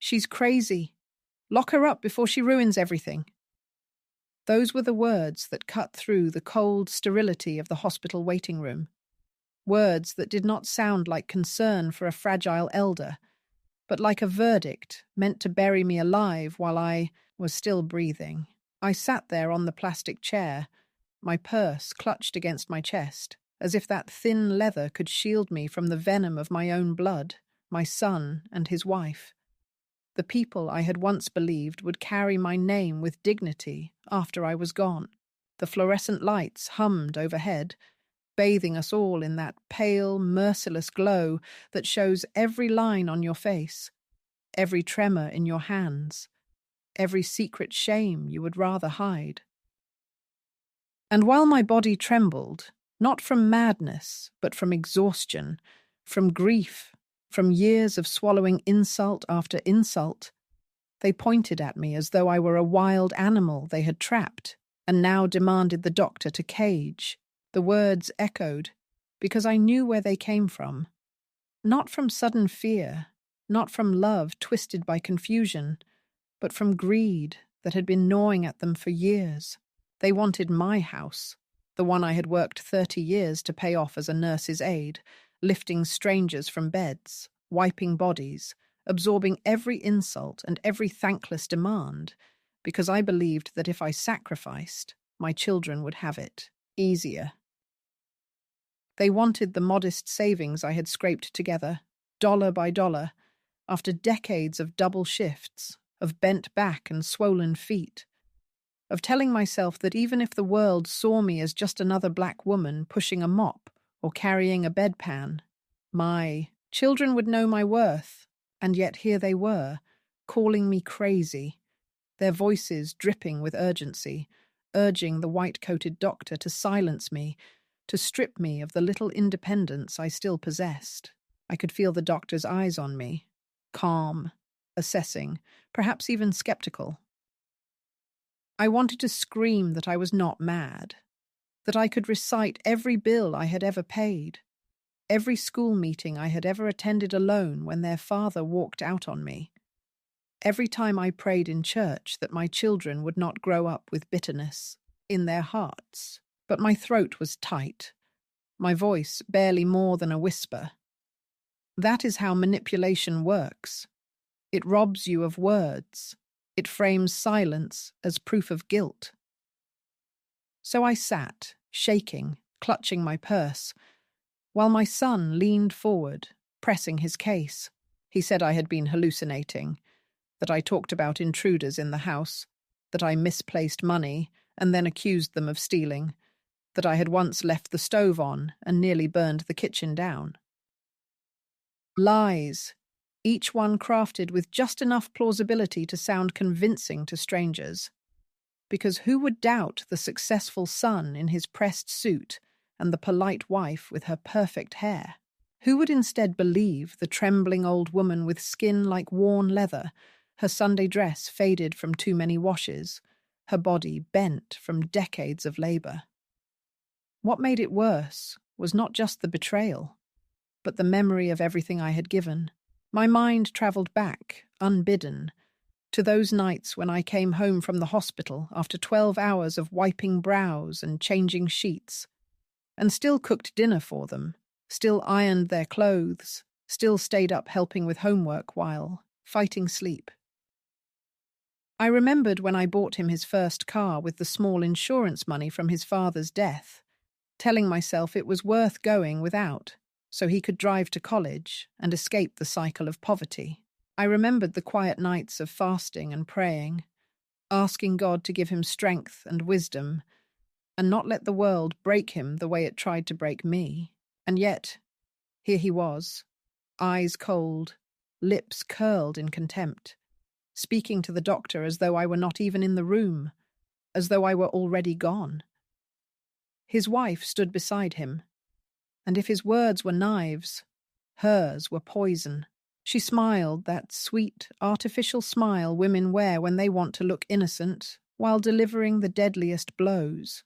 She's crazy. Lock her up before she ruins everything. Those were the words that cut through the cold sterility of the hospital waiting room. Words that did not sound like concern for a fragile elder, but like a verdict meant to bury me alive while I was still breathing. I sat there on the plastic chair, my purse clutched against my chest, as if that thin leather could shield me from the venom of my own blood, my son and his wife. The people I had once believed would carry my name with dignity after I was gone. The fluorescent lights hummed overhead, bathing us all in that pale, merciless glow that shows every line on your face, every tremor in your hands, every secret shame you would rather hide. And while my body trembled, not from madness, but from exhaustion, from grief, from years of swallowing insult after insult, they pointed at me as though I were a wild animal they had trapped and now demanded the doctor to cage. The words echoed because I knew where they came from. Not from sudden fear, not from love twisted by confusion, but from greed that had been gnawing at them for years. They wanted my house, the one I had worked 30 years to pay off as a nurse's aide, lifting strangers from beds, wiping bodies, absorbing every insult and every thankless demand, because I believed that if I sacrificed, my children would have it easier. They wanted the modest savings I had scraped together, dollar by dollar, after decades of double shifts, of bent back and swollen feet, of telling myself that even if the world saw me as just another black woman pushing a mop or carrying a bedpan, my children would know my worth, and yet here they were, calling me crazy, their voices dripping with urgency, urging the white-coated doctor to silence me, to strip me of the little independence I still possessed. I could feel the doctor's eyes on me, calm, assessing, perhaps even skeptical. I wanted to scream that I was not mad, that I could recite every bill I had ever paid, every school meeting I had ever attended alone when their father walked out on me, every time I prayed in church that my children would not grow up with bitterness in their hearts. But my throat was tight, my voice barely more than a whisper. That is how manipulation works. It robs you of words. It frames silence as proof of guilt. So I sat, shaking, clutching my purse, while my son leaned forward, pressing his case. He said I had been hallucinating, that I talked about intruders in the house, that I misplaced money and then accused them of stealing, that I had once left the stove on and nearly burned the kitchen down. Lies, each one crafted with just enough plausibility to sound convincing to strangers. Because who would doubt the successful son in his pressed suit and the polite wife with her perfect hair? Who would instead believe the trembling old woman with skin like worn leather, her Sunday dress faded from too many washes, her body bent from decades of labor? What made it worse was not just the betrayal, but the memory of everything I had given. My mind travelled back, unbidden, to those nights when I came home from the hospital after 12 hours of wiping brows and changing sheets, and still cooked dinner for them, still ironed their clothes, still stayed up helping with homework while fighting sleep. I remembered when I bought him his first car with the small insurance money from his father's death, telling myself it was worth going without, so he could drive to college and escape the cycle of poverty. I remembered the quiet nights of fasting and praying, asking God to give him strength and wisdom, and not let the world break him the way it tried to break me. And yet, here he was, eyes cold, lips curled in contempt, speaking to the doctor as though I were not even in the room, as though I were already gone. His wife stood beside him, and if his words were knives, hers were poison. She smiled, that sweet, artificial smile women wear when they want to look innocent, while delivering the deadliest blows.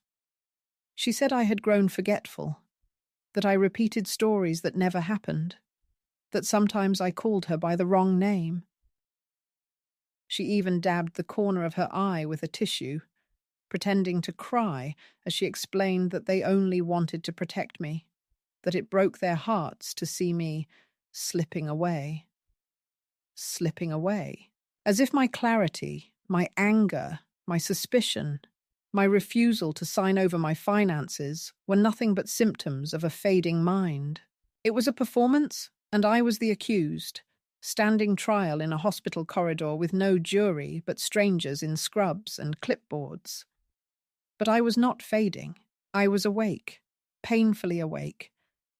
She said I had grown forgetful, that I repeated stories that never happened, that sometimes I called her by the wrong name. She even dabbed the corner of her eye with a tissue, pretending to cry as she explained that they only wanted to protect me, that it broke their hearts to see me slipping away. Slipping away. As if my clarity, my anger, my suspicion, my refusal to sign over my finances were nothing but symptoms of a fading mind. It was a performance, and I was the accused, standing trial in a hospital corridor with no jury but strangers in scrubs and clipboards. But I was not fading. I was awake, painfully awake,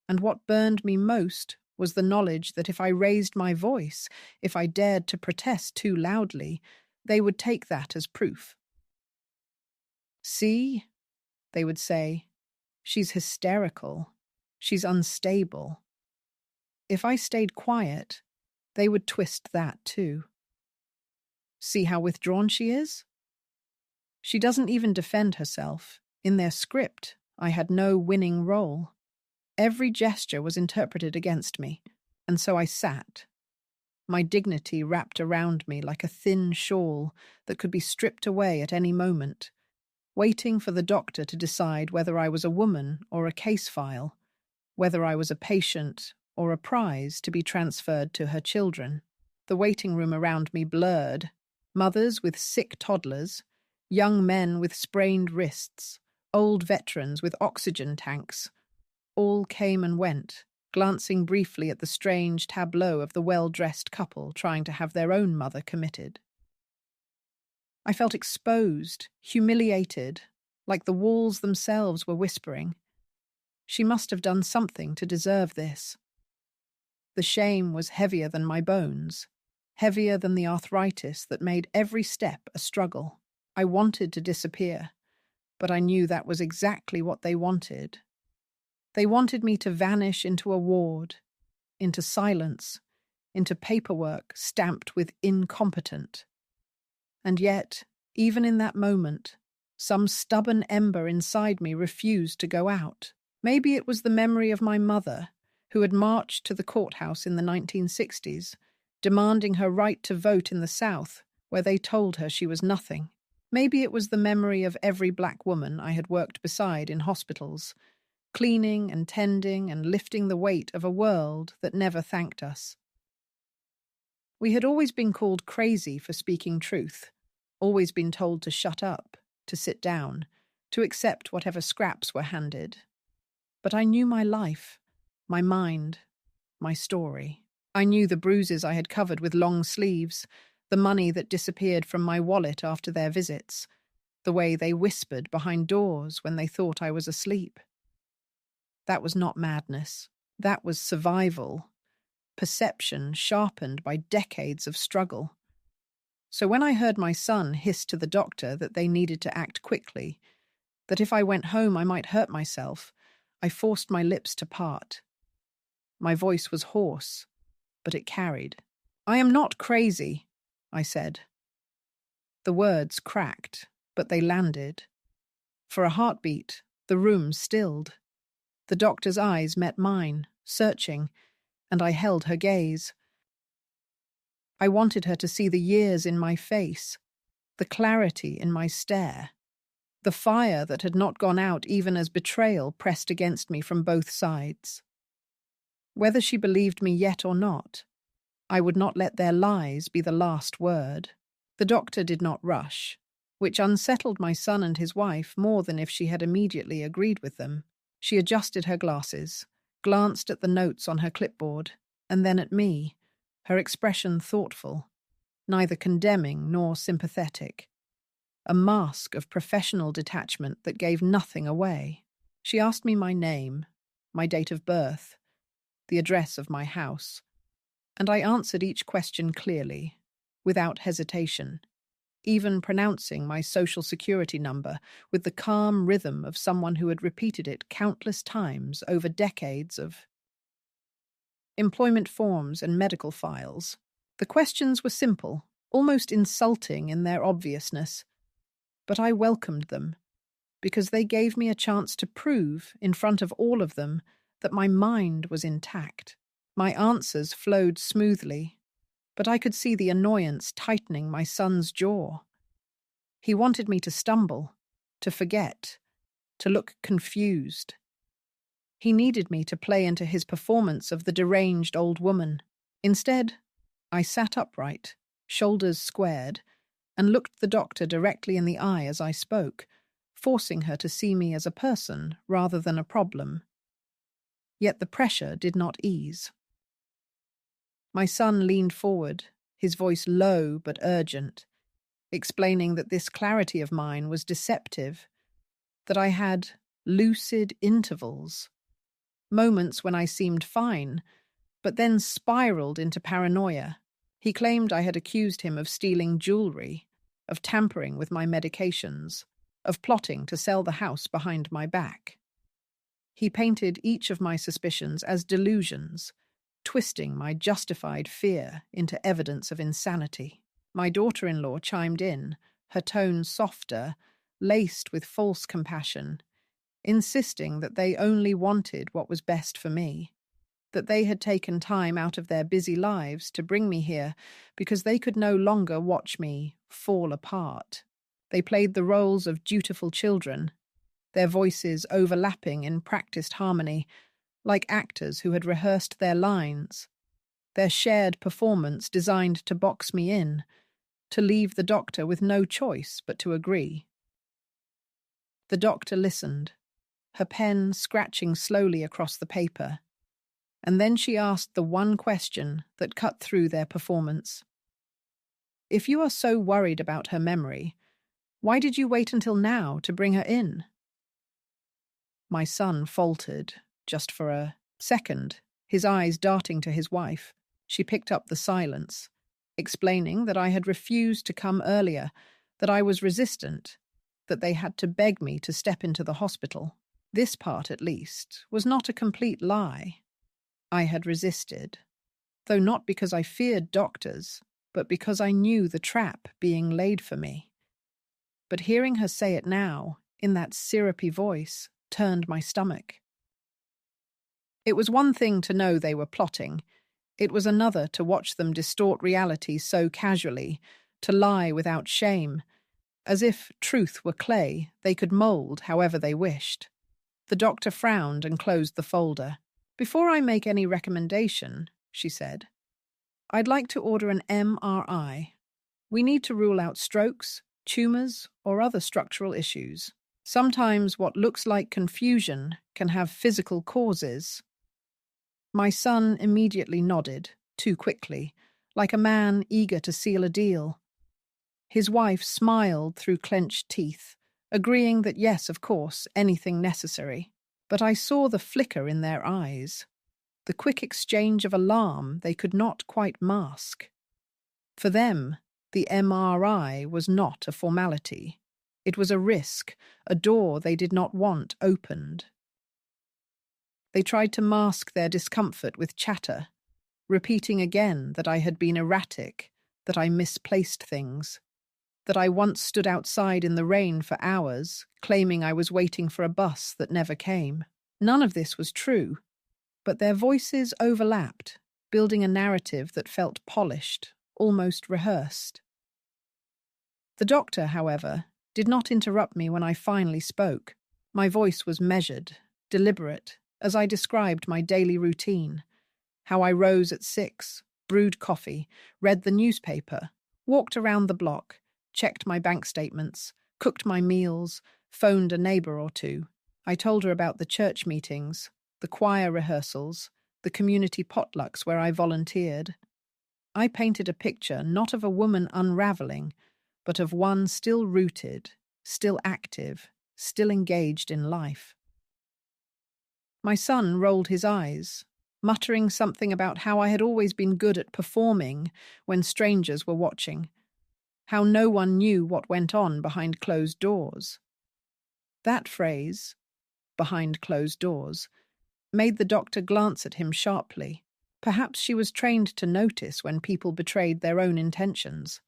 and what burned me most was the knowledge that if I raised my voice, if I dared to protest too loudly, they would take that as proof. "See," they would say, "she's hysterical. She's unstable." If I stayed quiet, they would twist that too. "See how withdrawn she is? She doesn't even defend herself. In their script, I had no winning role. Every gesture was interpreted against me, and so I sat, my dignity wrapped around me like a thin shawl that could be stripped away at any moment, waiting for the doctor to decide whether I was a woman or a case file, whether I was a patient or a prize to be transferred to her children. The waiting room around me blurred, mothers with sick toddlers, young men with sprained wrists, old veterans with oxygen tanks. All came and went, glancing briefly at the strange tableau of the well-dressed couple trying to have their own mother committed. I felt exposed, humiliated, like the walls themselves were whispering. She must have done something to deserve this. The shame was heavier than my bones, heavier than the arthritis that made every step a struggle. I wanted to disappear, but I knew that was exactly what they wanted. They wanted me to vanish into a ward, into silence, into paperwork stamped with incompetent. And yet, even in that moment, some stubborn ember inside me refused to go out. Maybe it was the memory of my mother, who had marched to the courthouse in the 1960s, demanding her right to vote in the South, where they told her she was nothing. Maybe it was the memory of every black woman I had worked beside in hospitals, cleaning and tending and lifting the weight of a world that never thanked us. We had always been called crazy for speaking truth, always been told to shut up, to sit down, to accept whatever scraps were handed. But I knew my life, my mind, my story. I knew the bruises I had covered with long sleeves, the money that disappeared from my wallet after their visits, the way they whispered behind doors when they thought I was asleep. That was not madness. That was survival, perception sharpened by decades of struggle. So when I heard my son hiss to the doctor that they needed to act quickly, that if I went home I might hurt myself, I forced my lips to part. My voice was hoarse, but it carried. "I am not crazy," I said. The words cracked, but they landed. For a heartbeat, the room stilled. The doctor's eyes met mine, searching, and I held her gaze. I wanted her to see the years in my face, the clarity in my stare, the fire that had not gone out even as betrayal pressed against me from both sides. Whether she believed me yet or not, I would not let their lies be the last word. The doctor did not rush, which unsettled my son and his wife more than if she had immediately agreed with them. She adjusted her glasses, glanced at the notes on her clipboard, and then at me, her expression thoughtful, neither condemning nor sympathetic. A mask of professional detachment that gave nothing away. She asked me my name, my date of birth, the address of my house, and I answered each question clearly, without hesitation, even pronouncing my social security number with the calm rhythm of someone who had repeated it countless times over decades of employment forms and medical files. The questions were simple, almost insulting in their obviousness, but I welcomed them, because they gave me a chance to prove, in front of all of them, that my mind was intact. My answers flowed smoothly, but I could see the annoyance tightening my son's jaw. He wanted me to stumble, to forget, to look confused. He needed me to play into his performance of the deranged old woman. Instead, I sat upright, shoulders squared, and looked the doctor directly in the eye as I spoke, forcing her to see me as a person rather than a problem. Yet the pressure did not ease. My son leaned forward, his voice low but urgent, explaining that this clarity of mine was deceptive, that I had lucid intervals, moments when I seemed fine, but then spiraled into paranoia. He claimed I had accused him of stealing jewelry, of tampering with my medications, of plotting to sell the house behind my back. He painted each of my suspicions as delusions, twisting my justified fear into evidence of insanity. My daughter-in-law chimed in, her tone softer, laced with false compassion, insisting that they only wanted what was best for me, that they had taken time out of their busy lives to bring me here because they could no longer watch me fall apart. They played the roles of dutiful children, their voices overlapping in practiced harmony, like actors who had rehearsed their lines, their shared performance designed to box me in, to leave the doctor with no choice but to agree. The doctor listened, her pen scratching slowly across the paper, and then she asked the one question that cut through their performance. If you are so worried about her memory, why did you wait until now to bring her in? My son faltered, just for a second, his eyes darting to his wife. She picked up the silence, explaining that I had refused to come earlier, that I was resistant, that they had to beg me to step into the hospital. This part, at least, was not a complete lie. I had resisted, though not because I feared doctors, but because I knew the trap being laid for me. But hearing her say it now, in that syrupy voice, turned my stomach. It was one thing to know they were plotting. It was another to watch them distort reality so casually, to lie without shame, as if truth were clay they could mold however they wished. The doctor frowned and closed the folder. Before I make any recommendation, she said, I'd like to order an MRI. We need to rule out strokes, tumours, or other structural issues. Sometimes what looks like confusion can have physical causes. My son immediately nodded, too quickly, like a man eager to seal a deal. His wife smiled through clenched teeth, agreeing that yes, of course, anything necessary. But I saw the flicker in their eyes, the quick exchange of alarm they could not quite mask. For them, the MRI was not a formality. It was a risk, a door they did not want opened. They tried to mask their discomfort with chatter, repeating again that I had been erratic, that I misplaced things, that I once stood outside in the rain for hours, claiming I was waiting for a bus that never came. None of this was true, but their voices overlapped, building a narrative that felt polished, almost rehearsed. The doctor, however, did not interrupt me when I finally spoke. My voice was measured, deliberate, as I described my daily routine, how I rose at 6, brewed coffee, read the newspaper, walked around the block, checked my bank statements, cooked my meals, phoned a neighbour or two. I told her about the church meetings, the choir rehearsals, the community potlucks where I volunteered. I painted a picture not of a woman unravelling, but of one still rooted, still active, still engaged in life. My son rolled his eyes, muttering something about how I had always been good at performing when strangers were watching, how no one knew what went on behind closed doors. That phrase, behind closed doors, made the doctor glance at him sharply. Perhaps she was trained to notice when people betrayed their own intentions.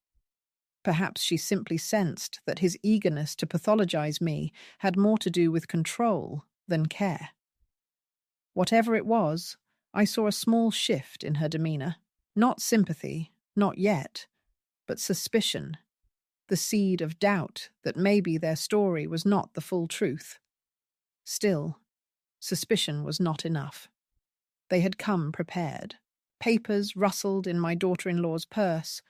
Perhaps she simply sensed that his eagerness to pathologize me had more to do with control than care. Whatever it was, I saw a small shift in her demeanor. Not sympathy, Not yet, but suspicion, the seed of doubt that maybe their story was not the full truth. Still, suspicion was not enough. They had come prepared. Papers rustled in my daughter-in-law's purse,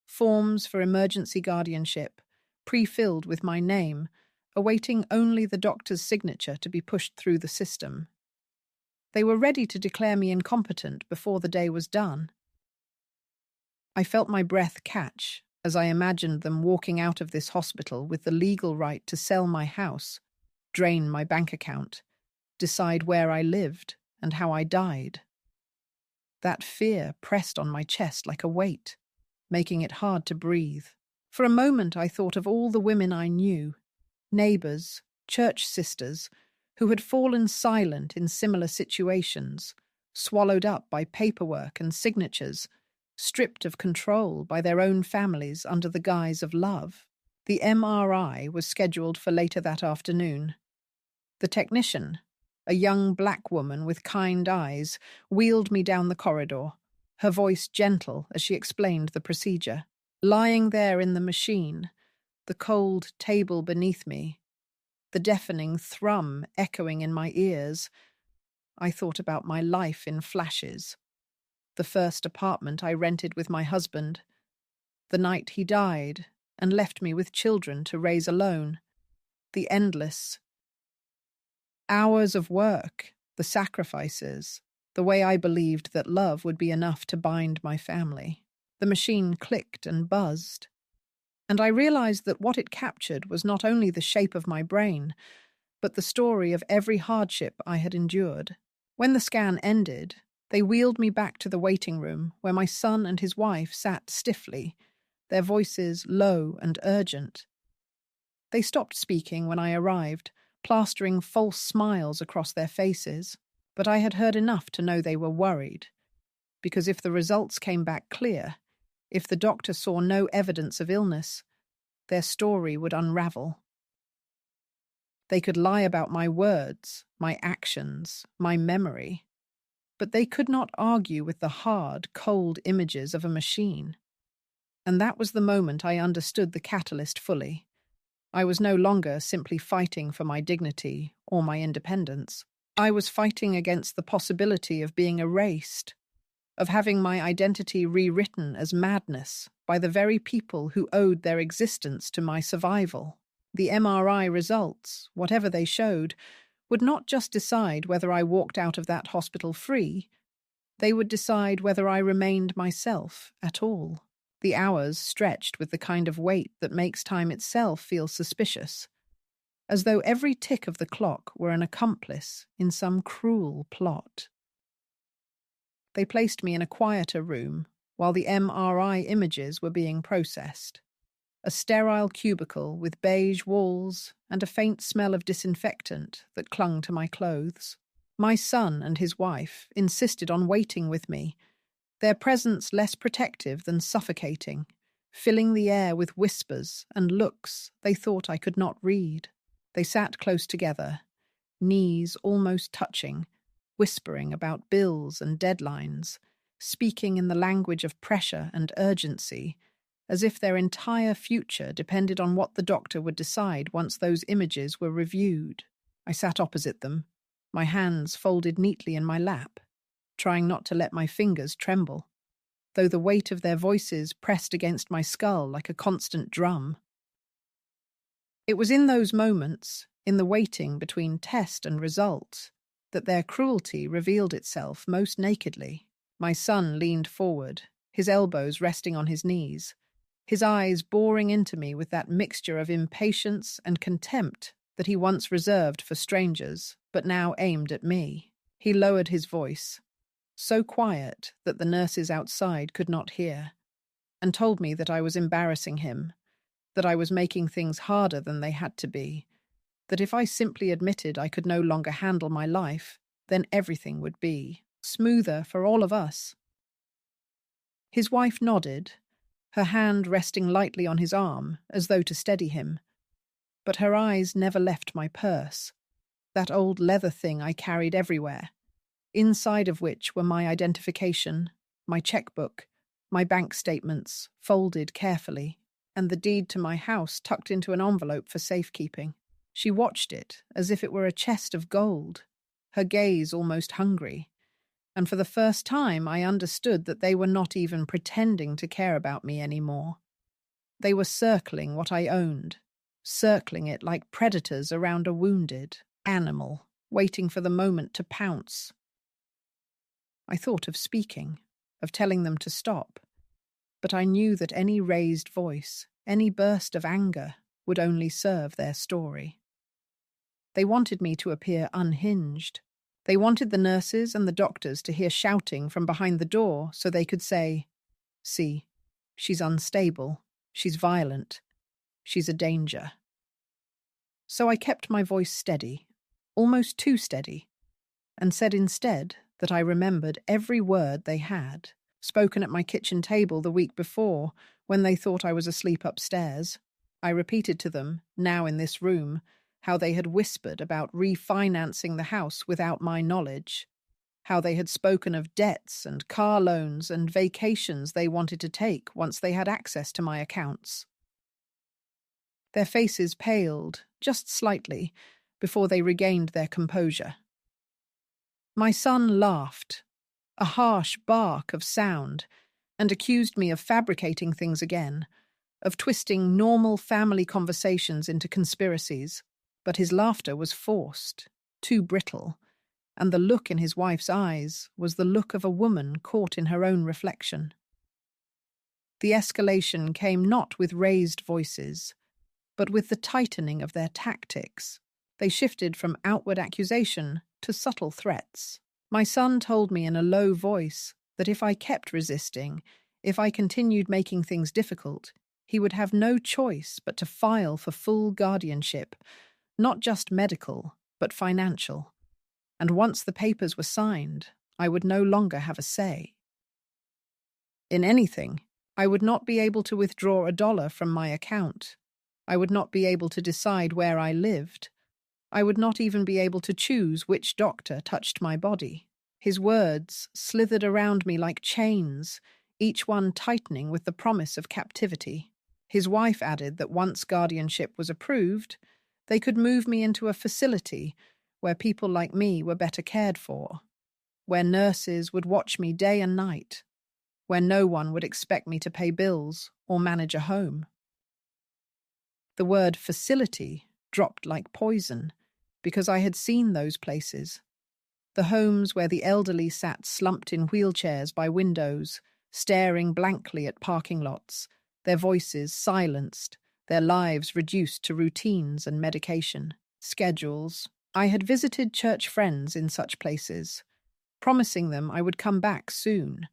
forms for emergency guardianship, pre-filled with my name, awaiting only the doctor's signature to be pushed through the system. They were ready to declare me incompetent before the day was done. I felt my breath catch as I imagined them walking out of this hospital with the legal right to sell my house, drain my bank account, decide where I lived and how I died. That fear pressed on my chest like a weight, making it hard to breathe. For a moment I thought of all the women I knew, neighbours, church sisters, who had fallen silent in similar situations, swallowed up by paperwork and signatures, stripped of control by their own families under the guise of love. The MRI was scheduled for later that afternoon. The technician, a young black woman with kind eyes, wheeled me down the corridor, her voice gentle as she explained the procedure. Lying there in the machine, the cold table beneath me, the deafening thrum echoing in my ears, I thought about my life in flashes. The first apartment I rented with my husband, the night he died and left me with children to raise alone, the endless hours of work, the sacrifices, the way I believed that love would be enough to bind my family. The machine clicked and buzzed, and I realized that what it captured was not only the shape of my brain, but the story of every hardship I had endured. When the scan ended, they wheeled me back to the waiting room where my son and his wife sat stiffly, their voices low and urgent. They stopped speaking when I arrived, plastering false smiles across their faces, but I had heard enough to know they were worried, because if the results came back clear, if the doctor saw no evidence of illness, their story would unravel. They could lie about my words, my actions, my memory, but they could not argue with the hard, cold images of a machine. And that was the moment I understood the catalyst fully. I was no longer simply fighting for my dignity or my independence. I was fighting against the possibility of being erased, of having my identity rewritten as madness by the very people who owed their existence to my survival. The MRI results, whatever they showed, would not just decide whether I walked out of that hospital free, they would decide whether I remained myself at all. The hours stretched with the kind of weight that makes time itself feel suspicious, as though every tick of the clock were an accomplice in some cruel plot. They placed me in a quieter room while the MRI images were being processed. A sterile cubicle with beige walls and a faint smell of disinfectant that clung to my clothes. My son and his wife insisted on waiting with me, their presence less protective than suffocating, filling the air with whispers and looks they thought I could not read. They sat close together, knees almost touching, whispering about bills and deadlines, speaking in the language of pressure and urgency, as if their entire future depended on what the doctor would decide once those images were reviewed. I sat opposite them, my hands folded neatly in my lap, trying not to let my fingers tremble, though the weight of their voices pressed against my skull like a constant drum. It was in those moments, in the waiting between test and result, that their cruelty revealed itself most nakedly. My son leaned forward, his elbows resting on his knees, his eyes boring into me with that mixture of impatience and contempt that he once reserved for strangers, but now aimed at me. He lowered his voice, so quiet that the nurses outside could not hear, and told me that I was embarrassing him, that I was making things harder than they had to be, that if I simply admitted I could no longer handle my life, then everything would be smoother for all of us. His wife nodded, her hand resting lightly on his arm, as though to steady him. But her eyes never left my purse, that old leather thing I carried everywhere, inside of which were my identification, my checkbook, my bank statements folded carefully, and the deed to my house tucked into an envelope for safekeeping. She watched it as if it were a chest of gold, her gaze almost hungry, and for the first time I understood that they were not even pretending to care about me anymore. They were circling what I owned, circling it like predators around a wounded animal, waiting for the moment to pounce. I thought of speaking, of telling them to stop, but I knew that any raised voice, any burst of anger, would only serve their story. They wanted me to appear unhinged. They wanted the nurses and the doctors to hear shouting from behind the door so they could say, "See, she's unstable, she's violent, she's a danger." So I kept my voice steady, almost too steady, and said instead that I remembered every word they had, spoken at my kitchen table the week before when they thought I was asleep upstairs. I repeated to them, now in this room, how they had whispered about refinancing the house without my knowledge, how they had spoken of debts and car loans and vacations they wanted to take once they had access to my accounts. Their faces paled, just slightly, before they regained their composure. My son laughed, a harsh bark of sound, and accused me of fabricating things again, of twisting normal family conversations into conspiracies. But his laughter was forced, too brittle, and the look in his wife's eyes was the look of a woman caught in her own reflection. The escalation came not with raised voices, but with the tightening of their tactics. They shifted from outward accusation to subtle threats. My son told me in a low voice that if I kept resisting, if I continued making things difficult, he would have no choice but to file for full guardianship, not just medical, but financial. And once the papers were signed, I would no longer have a say. In anything, I would not be able to withdraw $1 from my account. I would not be able to decide where I lived. I would not even be able to choose which doctor touched my body. His words slithered around me like chains, each one tightening with the promise of captivity. His wife added that once guardianship was approved, they could move me into a facility where people like me were better cared for, where nurses would watch me day and night, where no one would expect me to pay bills or manage a home. The word facility dropped like poison, because I had seen those places. The homes where the elderly sat slumped in wheelchairs by windows, staring blankly at parking lots, their voices silenced, their lives reduced to routines and medication, schedules. I had visited church friends in such places, promising them I would come back soon,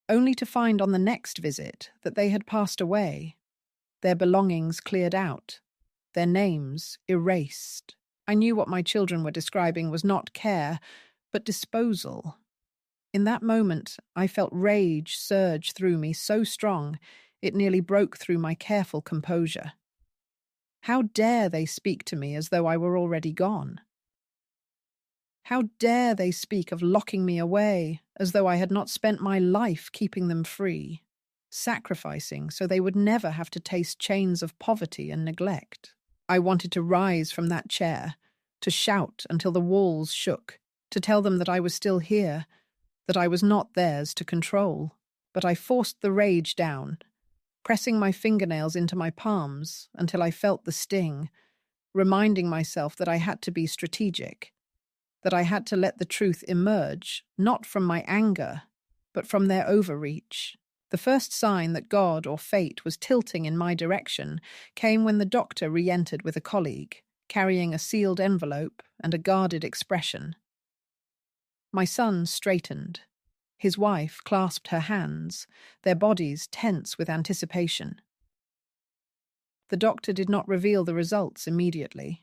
only to find on the next visit that they had passed away, their belongings cleared out, their names erased. I knew what my children were describing was not care, but disposal. In that moment, I felt rage surge through me so strong it nearly broke through my careful composure. How dare they speak to me as though I were already gone? How dare they speak of locking me away as though I had not spent my life keeping them free, sacrificing so they would never have to taste chains of poverty and neglect? I wanted to rise from that chair, to shout until the walls shook, to tell them that I was still here, that I was not theirs to control. But I forced the rage down, pressing my fingernails into my palms until I felt the sting, reminding myself that I had to be strategic, that I had to let the truth emerge, not from my anger, but from their overreach. The first sign that God or fate was tilting in my direction came when the doctor re-entered with a colleague, carrying a sealed envelope and a guarded expression. My son straightened. His wife clasped her hands, their bodies tense with anticipation. The doctor did not reveal the results immediately.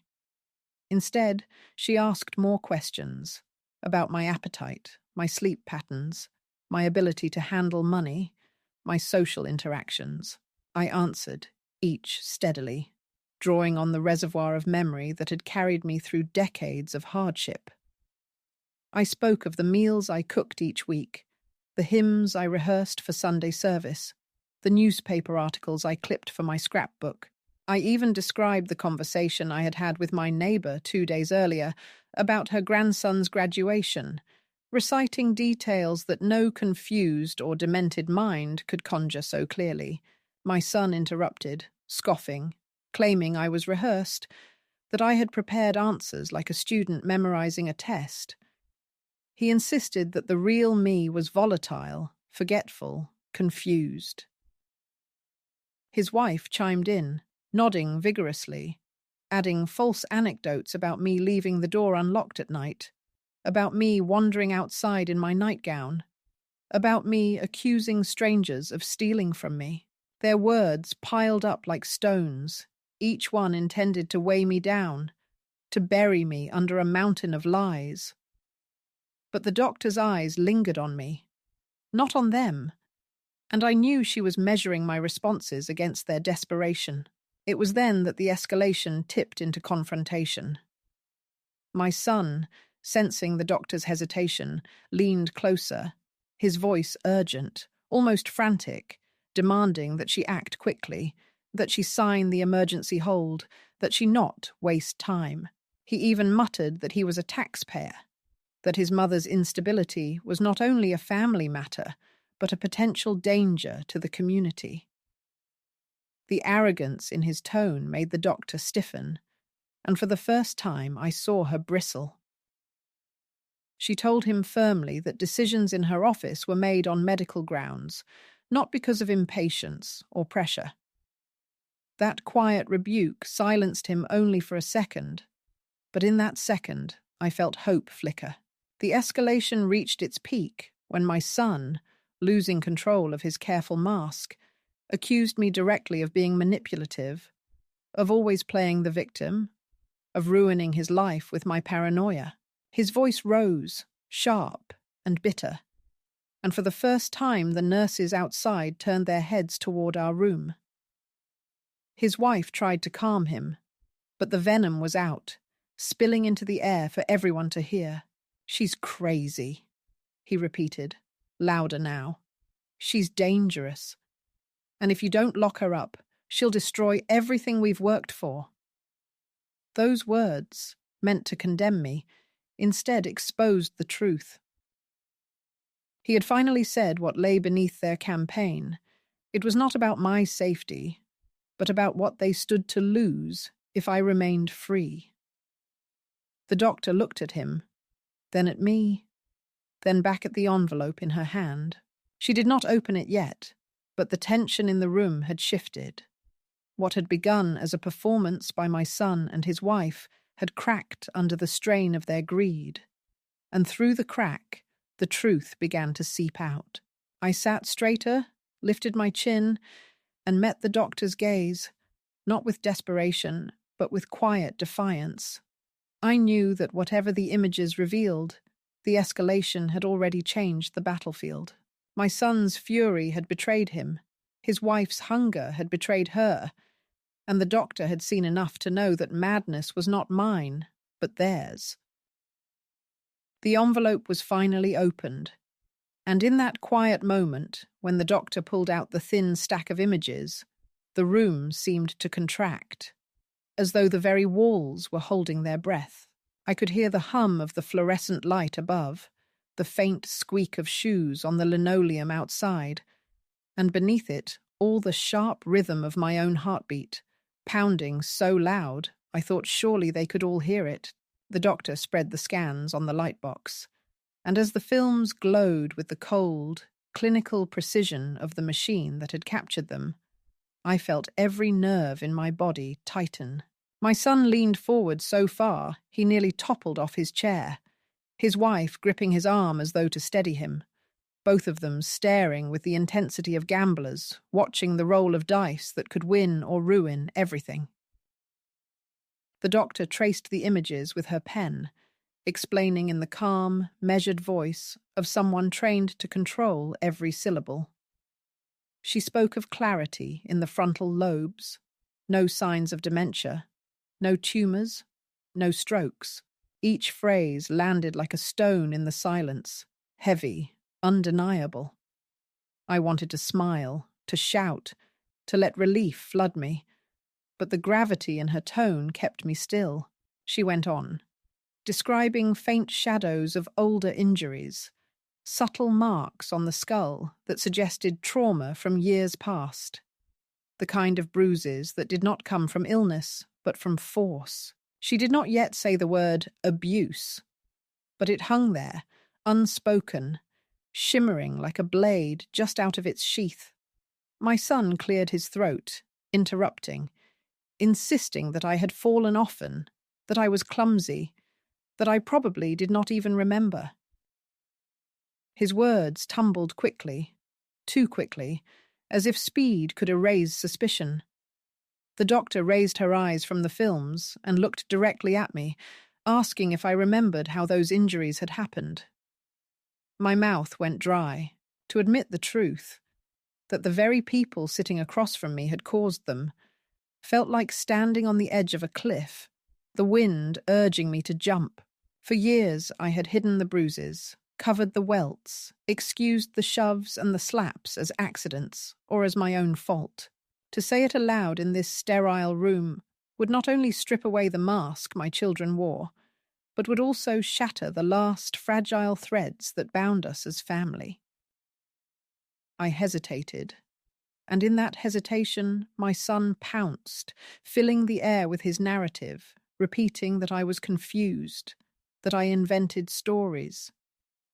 Instead, she asked more questions about my appetite, my sleep patterns, my ability to handle money, my social interactions. I answered, each steadily, drawing on the reservoir of memory that had carried me through decades of hardship. I spoke of the meals I cooked each week, The hymns I rehearsed for Sunday service, the newspaper articles I clipped for my scrapbook. I even described the conversation I had had with my neighbour 2 days earlier about her grandson's graduation, reciting details that no confused or demented mind could conjure so clearly. My son interrupted, scoffing, claiming I was rehearsed, that I had prepared answers like a student memorizing a test. He insisted that the real me was volatile, forgetful, confused. His wife chimed in, nodding vigorously, adding false anecdotes about me leaving the door unlocked at night, about me wandering outside in my nightgown, about me accusing strangers of stealing from me. Their words piled up like stones, each one intended to weigh me down, to bury me under a mountain of lies. But the doctor's eyes lingered on me, not on them, and I knew she was measuring my responses against their desperation. It was then that the escalation tipped into confrontation. My son, sensing the doctor's hesitation, leaned closer, his voice urgent, almost frantic, demanding that she act quickly, that she sign the emergency hold, that she not waste time. He even muttered that he was a taxpayer, that his mother's instability was not only a family matter, but a potential danger to the community. The arrogance in his tone made the doctor stiffen, and for the first time I saw her bristle. She told him firmly that decisions in her office were made on medical grounds, not because of impatience or pressure. That quiet rebuke silenced him only for a second, but in that second I felt hope flicker. The escalation reached its peak when my son, losing control of his careful mask, accused me directly of being manipulative, of always playing the victim, of ruining his life with my paranoia. His voice rose, sharp and bitter, and for the first time the nurses outside turned their heads toward our room. His wife tried to calm him, but the venom was out, spilling into the air for everyone to hear. "She's crazy," he repeated, louder now. "She's dangerous. And if you don't lock her up, she'll destroy everything we've worked for." Those words, meant to condemn me, instead exposed the truth. He had finally said what lay beneath their campaign. It was not about my safety, but about what they stood to lose if I remained free. The doctor looked at him, then at me, then back at the envelope in her hand. She did not open it yet, but the tension in the room had shifted. What had begun as a performance by my son and his wife had cracked under the strain of their greed, and through the crack, the truth began to seep out. I sat straighter, lifted my chin, and met the doctor's gaze, not with desperation, but with quiet defiance. I knew that whatever the images revealed, the escalation had already changed the battlefield. My son's fury had betrayed him, his wife's hunger had betrayed her, and the doctor had seen enough to know that madness was not mine, but theirs. The envelope was finally opened, and in that quiet moment, when the doctor pulled out the thin stack of images, the room seemed to contract, as though the very walls were holding their breath. I could hear the hum of the fluorescent light above, the faint squeak of shoes on the linoleum outside, and beneath it, all the sharp rhythm of my own heartbeat, pounding so loud I thought surely they could all hear it. The doctor spread the scans on the lightbox, and as the films glowed with the cold, clinical precision of the machine that had captured them, I felt every nerve in my body tighten. My son leaned forward so far he nearly toppled off his chair, his wife gripping his arm as though to steady him, both of them staring with the intensity of gamblers, watching the roll of dice that could win or ruin everything. The doctor traced the images with her pen, explaining in the calm, measured voice of someone trained to control every syllable. She spoke of clarity in the frontal lobes, no signs of dementia, no tumours, no strokes. Each phrase landed like a stone in the silence, heavy, undeniable. I wanted to smile, to shout, to let relief flood me, but the gravity in her tone kept me still. She went on, describing faint shadows of older injuries, subtle marks on the skull that suggested trauma from years past, the kind of bruises that did not come from illness, but from force. She did not yet say the word abuse, but it hung there, unspoken, shimmering like a blade just out of its sheath. My son cleared his throat, interrupting, insisting that I had fallen often, that I was clumsy, that I probably did not even remember. His words tumbled quickly, too quickly, as if speed could erase suspicion. The doctor raised her eyes from the films and looked directly at me, asking if I remembered how those injuries had happened. My mouth went dry, to admit the truth, that the very people sitting across from me had caused them, felt like standing on the edge of a cliff, the wind urging me to jump. For years I had hidden the bruises, covered the welts, excused the shoves and the slaps as accidents or as my own fault. To say it aloud in this sterile room would not only strip away the mask my children wore, but would also shatter the last fragile threads that bound us as family. I hesitated, and in that hesitation my son pounced, filling the air with his narrative, repeating that I was confused, that I invented stories,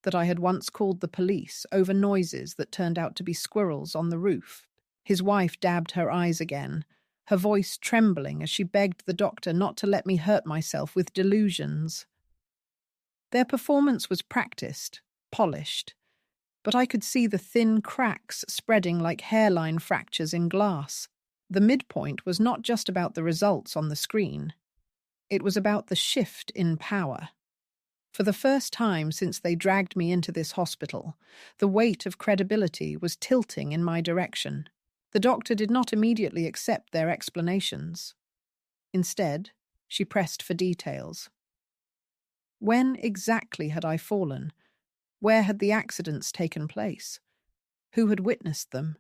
that I had once called the police over noises that turned out to be squirrels on the roof. His wife dabbed her eyes again, her voice trembling as she begged the doctor not to let me hurt myself with delusions. Their performance was practiced, polished, but I could see the thin cracks spreading like hairline fractures in glass. The midpoint was not just about the results on the screen. It was about the shift in power. For the first time since they dragged me into this hospital, the weight of credibility was tilting in my direction. The doctor did not immediately accept their explanations. Instead, she pressed for details. When exactly had I fallen? Where had the accidents taken place? Who had witnessed them?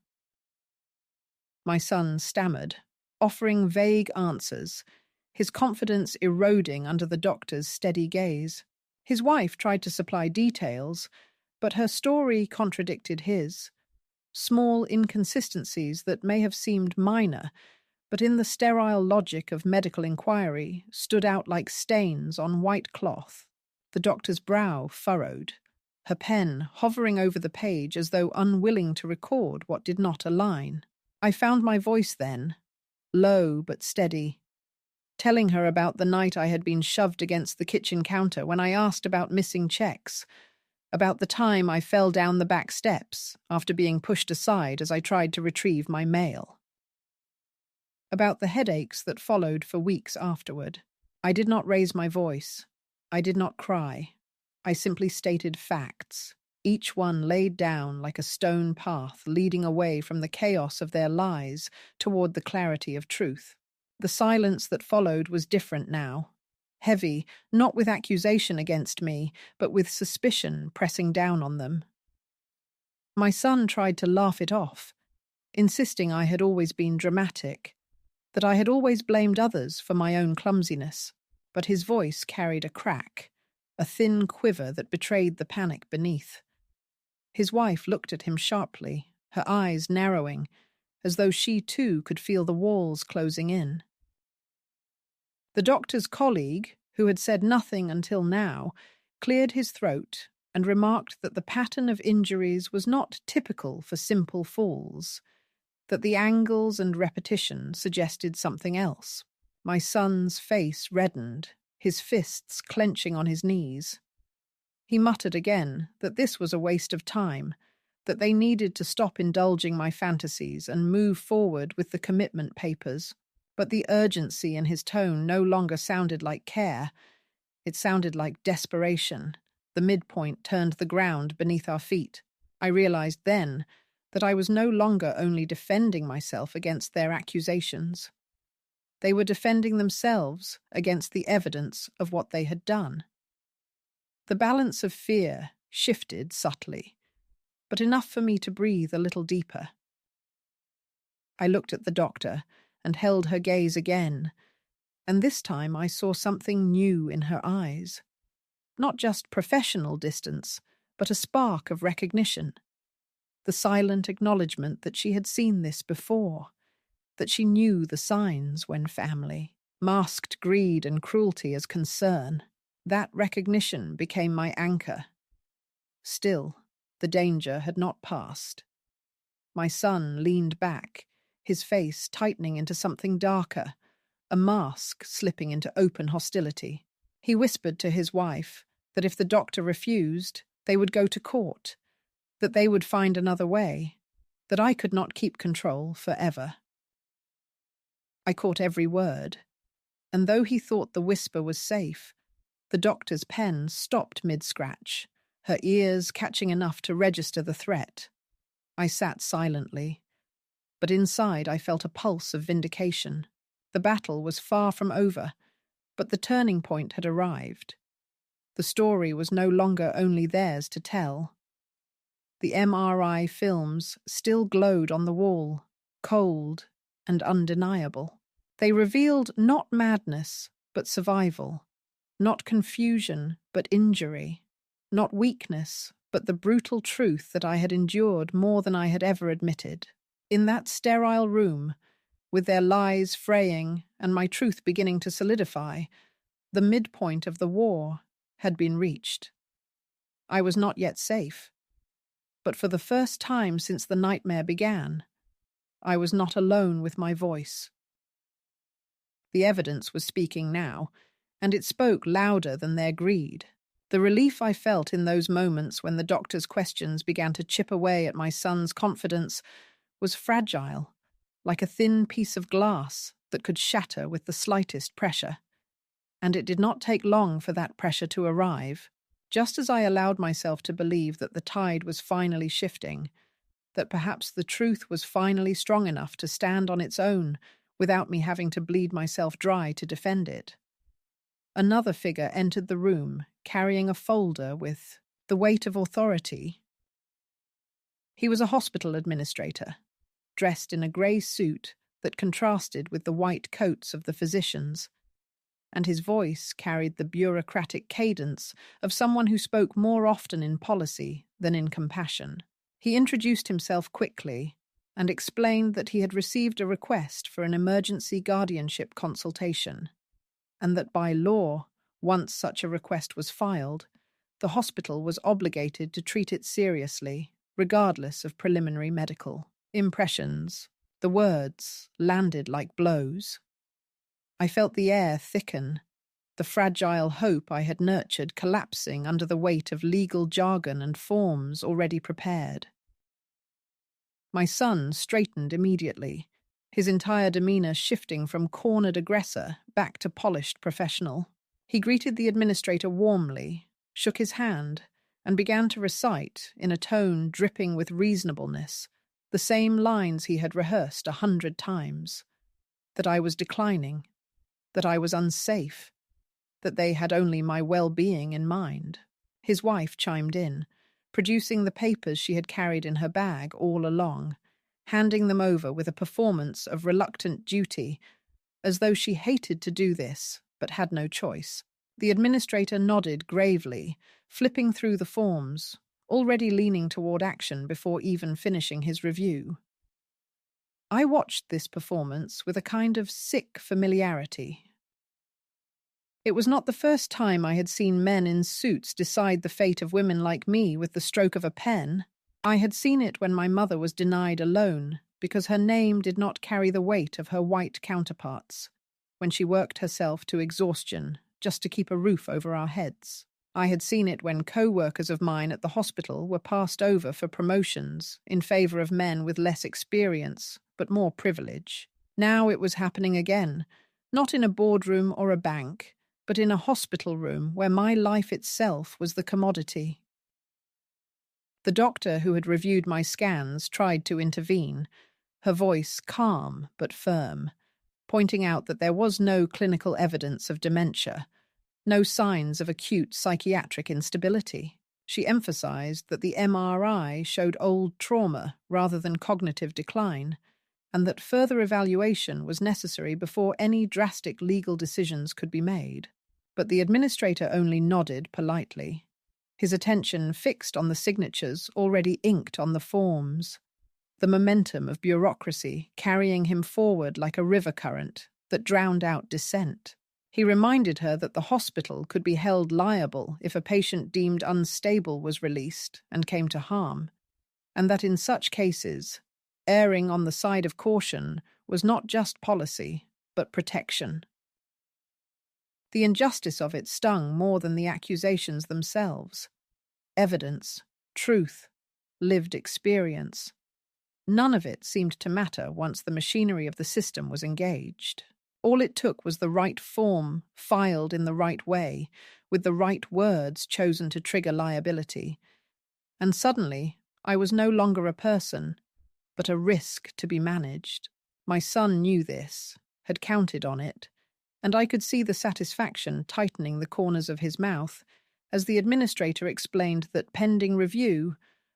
My son stammered, offering vague answers, his confidence eroding under the doctor's steady gaze. His wife tried to supply details, but her story contradicted his. Small inconsistencies that may have seemed minor, but in the sterile logic of medical inquiry stood out like stains on white cloth. The doctor's brow furrowed, her pen hovering over the page as though unwilling to record what did not align. I found my voice then, low but steady, telling her about the night I had been shoved against the kitchen counter when I asked about missing checks, about the time I fell down the back steps after being pushed aside as I tried to retrieve my mail, about the headaches that followed for weeks afterward. I did not raise my voice. I did not cry. I simply stated facts, each one laid down like a stone path leading away from the chaos of their lies toward the clarity of truth. The silence that followed was different now. Heavy, not with accusation against me, but with suspicion pressing down on them. My son tried to laugh it off, insisting I had always been dramatic, that I had always blamed others for my own clumsiness, but his voice carried a crack, a thin quiver that betrayed the panic beneath. His wife looked at him sharply, her eyes narrowing, as though she too could feel the walls closing in. The doctor's colleague, who had said nothing until now, cleared his throat and remarked that the pattern of injuries was not typical for simple falls, that the angles and repetition suggested something else. My son's face reddened, his fists clenching on his knees. He muttered again that this was a waste of time, that they needed to stop indulging my fantasies and move forward with the commitment papers. But the urgency in his tone no longer sounded like care. It sounded like desperation. The midpoint turned the ground beneath our feet. I realized then that I was no longer only defending myself against their accusations. They were defending themselves against the evidence of what they had done. The balance of fear shifted subtly. but enough for me to breathe a little deeper. I looked at the doctor and held her gaze again, and this time I saw something new in her eyes. Not just professional distance, but a spark of recognition. The silent acknowledgement that she had seen this before, that she knew the signs when family masked greed and cruelty as concern. That recognition became my anchor. Still, the danger had not passed. My son leaned back, his face tightening into something darker, a mask slipping into open hostility. He whispered to his wife that if the doctor refused, they would go to court, that they would find another way, that I could not keep control forever. I caught every word, and though he thought the whisper was safe, the doctor's pen stopped mid-scratch, her ears catching enough to register the threat. I sat silently, but inside I felt a pulse of vindication. The battle was far from over, but the turning point had arrived. The story was no longer only theirs to tell. The MRI films still glowed on the wall, cold and undeniable. They revealed not madness, but survival, not confusion, but injury, not weakness, but the brutal truth that I had endured more than I had ever admitted. In that sterile room, with their lies fraying and my truth beginning to solidify, the midpoint of the war had been reached. I was not yet safe, but for the first time since the nightmare began, I was not alone with my voice. The evidence was speaking now, and it spoke louder than their greed. The relief I felt in those moments when the doctor's questions began to chip away at my son's confidence was fragile, like a thin piece of glass that could shatter with the slightest pressure. And it did not take long for that pressure to arrive. Just as I allowed myself to believe that the tide was finally shifting, that perhaps the truth was finally strong enough to stand on its own without me having to bleed myself dry to defend it. Another figure entered the room, carrying a folder with the weight of authority. He was a hospital administrator, dressed in a grey suit that contrasted with the white coats of the physicians, and his voice carried the bureaucratic cadence of someone who spoke more often in policy than in compassion. He introduced himself quickly and explained that he had received a request for an emergency guardianship consultation, and that by law, once such a request was filed, the hospital was obligated to treat it seriously, regardless of preliminary medical impressions. The words landed like blows. I felt the air thicken, the fragile hope I had nurtured collapsing under the weight of legal jargon and forms already prepared. My son straightened immediately, his entire demeanour shifting from cornered aggressor back to polished professional. He greeted the administrator warmly, shook his hand, and began to recite, in a tone dripping with reasonableness, the same lines he had rehearsed 100 times. That I was declining, that I was unsafe, that they had only my well-being in mind. His wife chimed in, producing the papers she had carried in her bag all along, handing them over with a performance of reluctant duty, as though she hated to do this, but had no choice. The administrator nodded gravely, flipping through the forms, already leaning toward action before even finishing his review. I watched this performance with a kind of sick familiarity. It was not the first time I had seen men in suits decide the fate of women like me with the stroke of a pen. I had seen it when my mother was denied a loan because her name did not carry the weight of her white counterparts, when she worked herself to exhaustion just to keep a roof over our heads. I had seen it when co-workers of mine at the hospital were passed over for promotions in favor of men with less experience but more privilege. Now it was happening again, not in a boardroom or a bank, but in a hospital room where my life itself was the commodity. The doctor who had reviewed my scans tried to intervene, her voice calm but firm, pointing out that there was no clinical evidence of dementia, no signs of acute psychiatric instability. She emphasized that the MRI showed old trauma rather than cognitive decline, and that further evaluation was necessary before any drastic legal decisions could be made. But the administrator only nodded politely, his attention fixed on the signatures already inked on the forms, the momentum of bureaucracy carrying him forward like a river current that drowned out dissent. He reminded her that the hospital could be held liable if a patient deemed unstable was released and came to harm, and that in such cases, erring on the side of caution was not just policy, but protection. The injustice of it stung more than the accusations themselves. Evidence, truth, lived experience. None of it seemed to matter once the machinery of the system was engaged. All it took was the right form filed in the right way, with the right words chosen to trigger liability. And suddenly, I was no longer a person, but a risk to be managed. My son knew this, had counted on it, and I could see the satisfaction tightening the corners of his mouth as the administrator explained that pending review,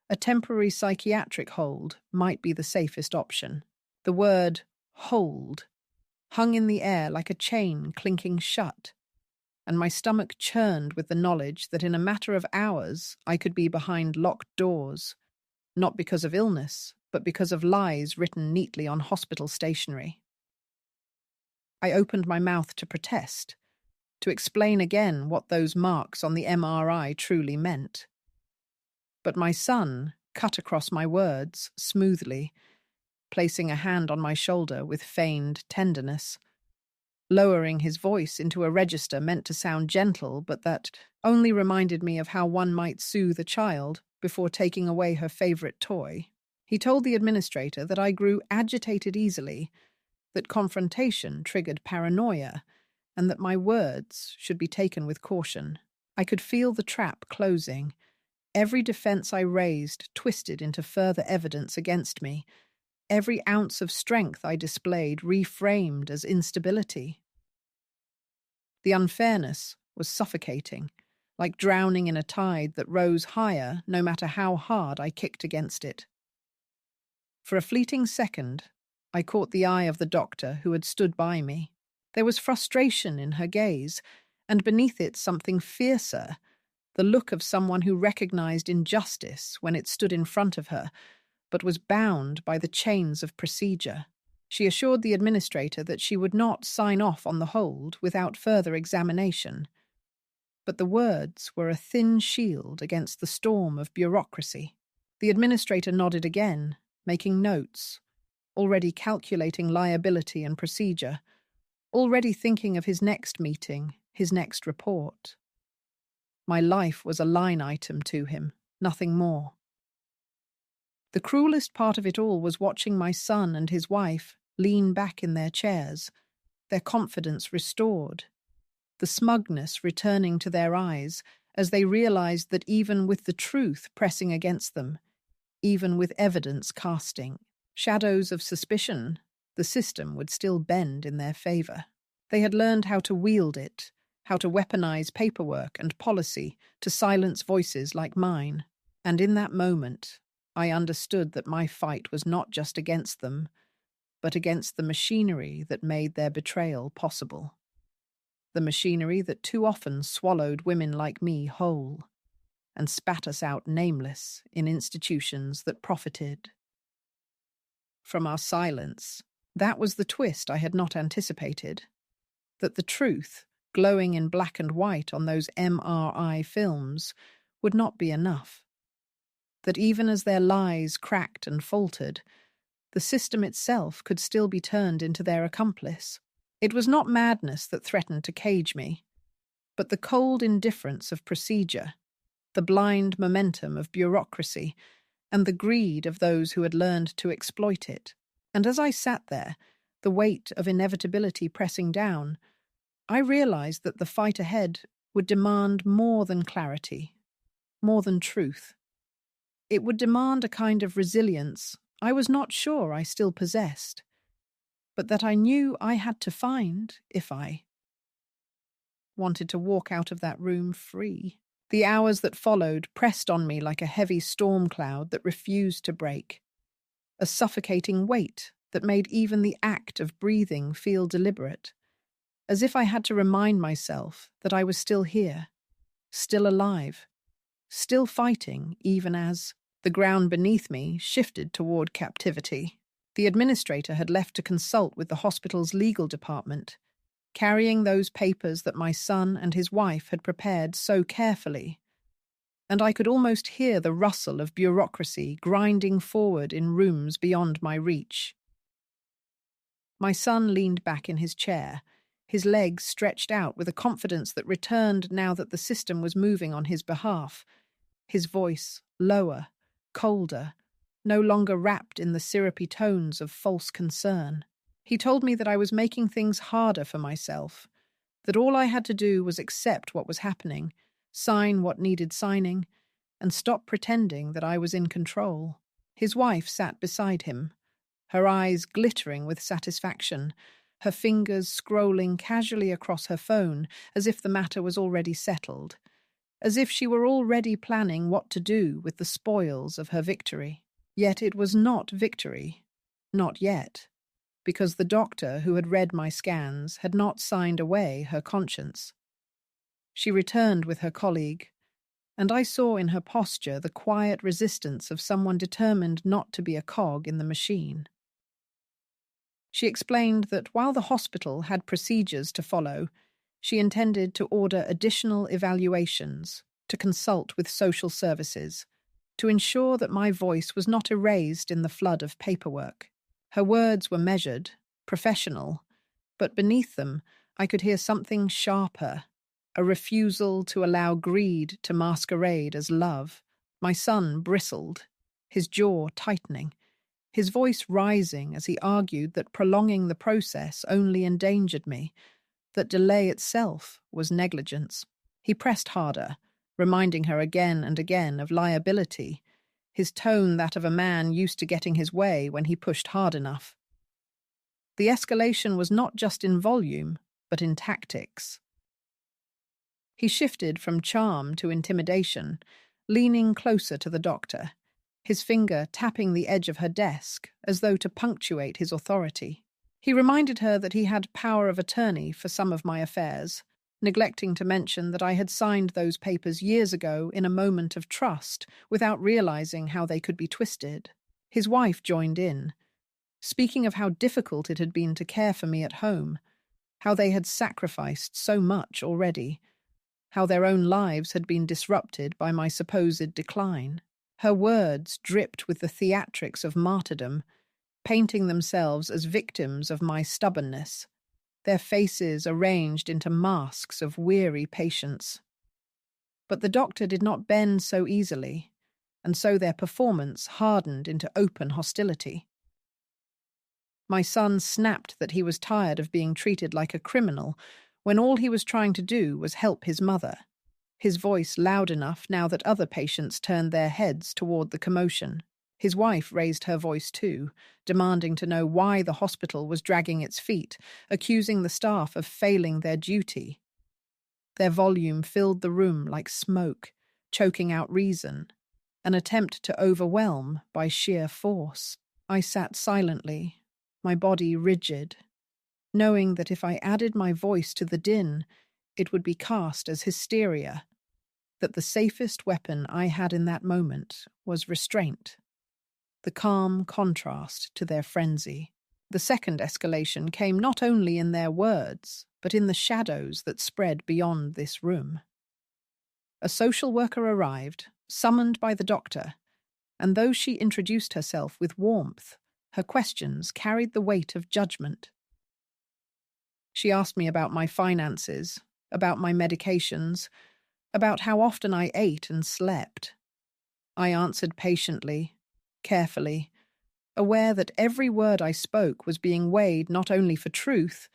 a temporary psychiatric hold might be the safest option. The word hold hung in the air like a chain clinking shut, and my stomach churned with the knowledge that in a matter of hours I could be behind locked doors, not because of illness, but because of lies written neatly on hospital stationery. I opened my mouth to protest, to explain again what those marks on the MRI truly meant. But my son cut across my words smoothly, placing a hand on my shoulder with feigned tenderness, lowering his voice into a register meant to sound gentle but that only reminded me of how one might soothe a child before taking away her favorite toy. He told the administrator that I grew agitated easily, that confrontation triggered paranoia, and that my words should be taken with caution. I could feel the trap closing. Every defense I raised twisted into further evidence against me. Every ounce of strength I displayed reframed as instability. The unfairness was suffocating, like drowning in a tide that rose higher no matter how hard I kicked against it. For a fleeting second, I caught the eye of the doctor who had stood by me. There was frustration in her gaze, and beneath it something fiercer, the look of someone who recognized injustice when it stood in front of her, but was bound by the chains of procedure. She assured the administrator that she would not sign off on the hold without further examination. But the words were a thin shield against the storm of bureaucracy. The administrator nodded again, making notes, already calculating liability and procedure, already thinking of his next meeting, his next report. My life was a line item to him, nothing more. The cruelest part of it all was watching my son and his wife lean back in their chairs, their confidence restored, the smugness returning to their eyes as they realized that even with the truth pressing against them, even with evidence casting shadows of suspicion, the system would still bend in their favor. They had learned how to wield it, how to weaponize paperwork and policy to silence voices like mine, and in that moment, I understood that my fight was not just against them, but against the machinery that made their betrayal possible. The machinery that too often swallowed women like me whole and spat us out nameless in institutions that profited from our silence. That was the twist I had not anticipated. That the truth, glowing in black and white on those MRI films, would not be enough. That even as their lies cracked and faltered, the system itself could still be turned into their accomplice. It was not madness that threatened to cage me, but the cold indifference of procedure, the blind momentum of bureaucracy, and the greed of those who had learned to exploit it. And as I sat there, the weight of inevitability pressing down, I realized that the fight ahead would demand more than clarity, more than truth. It would demand a kind of resilience I was not sure I still possessed, but that I knew I had to find if I wanted to walk out of that room free. The hours that followed pressed on me like a heavy storm cloud that refused to break, a suffocating weight that made even the act of breathing feel deliberate, as if I had to remind myself that I was still here, still alive, still fighting even as the ground beneath me shifted toward captivity. The administrator had left to consult with the hospital's legal department, carrying those papers that my son and his wife had prepared so carefully, and I could almost hear the rustle of bureaucracy grinding forward in rooms beyond my reach. My son leaned back in his chair, his legs stretched out with a confidence that returned now that the system was moving on his behalf, his voice lower, colder, no longer wrapped in the syrupy tones of false concern. He told me that I was making things harder for myself, that all I had to do was accept what was happening, sign what needed signing, and stop pretending that I was in control. His wife sat beside him, her eyes glittering with satisfaction, her fingers scrolling casually across her phone as if the matter was already settled, as if she were already planning what to do with the spoils of her victory. Yet it was not victory, not yet, because the doctor who had read my scans had not signed away her conscience. She returned with her colleague, and I saw in her posture the quiet resistance of someone determined not to be a cog in the machine. She explained that while the hospital had procedures to follow, she intended to order additional evaluations, to consult with social services, to ensure that my voice was not erased in the flood of paperwork. Her words were measured, professional, but beneath them I could hear something sharper, a refusal to allow greed to masquerade as love. My son bristled, his jaw tightening, his voice rising as he argued that prolonging the process only endangered me, that delay itself was negligence. He pressed harder, reminding her again and again of liability, his tone that of a man used to getting his way when he pushed hard enough. The escalation was not just in volume, but in tactics. He shifted from charm to intimidation, leaning closer to the doctor, his finger tapping the edge of her desk as though to punctuate his authority. He reminded her that he had power of attorney for some of my affairs, neglecting to mention that I had signed those papers years ago in a moment of trust without realizing how they could be twisted. His wife joined in, speaking of how difficult it had been to care for me at home, how they had sacrificed so much already, how their own lives had been disrupted by my supposed decline. Her words dripped with the theatrics of martyrdom, painting themselves as victims of my stubbornness, their faces arranged into masks of weary patience. But the doctor did not bend so easily, and so their performance hardened into open hostility. My son snapped that he was tired of being treated like a criminal when all he was trying to do was help his mother, his voice loud enough now that other patients turned their heads toward the commotion. His wife raised her voice too, demanding to know why the hospital was dragging its feet, accusing the staff of failing their duty. Their volume filled the room like smoke, choking out reason, an attempt to overwhelm by sheer force. I sat silently, my body rigid, knowing that if I added my voice to the din, it would be cast as hysteria, that the safest weapon I had in that moment was restraint, the calm contrast to their frenzy. The second escalation came not only in their words, but in the shadows that spread beyond this room. A social worker arrived, summoned by the doctor, and though she introduced herself with warmth, her questions carried the weight of judgment. She asked me about my finances, about my medications, about how often I ate and slept. I answered patiently, carefully, aware that every word I spoke was being weighed not only for truth,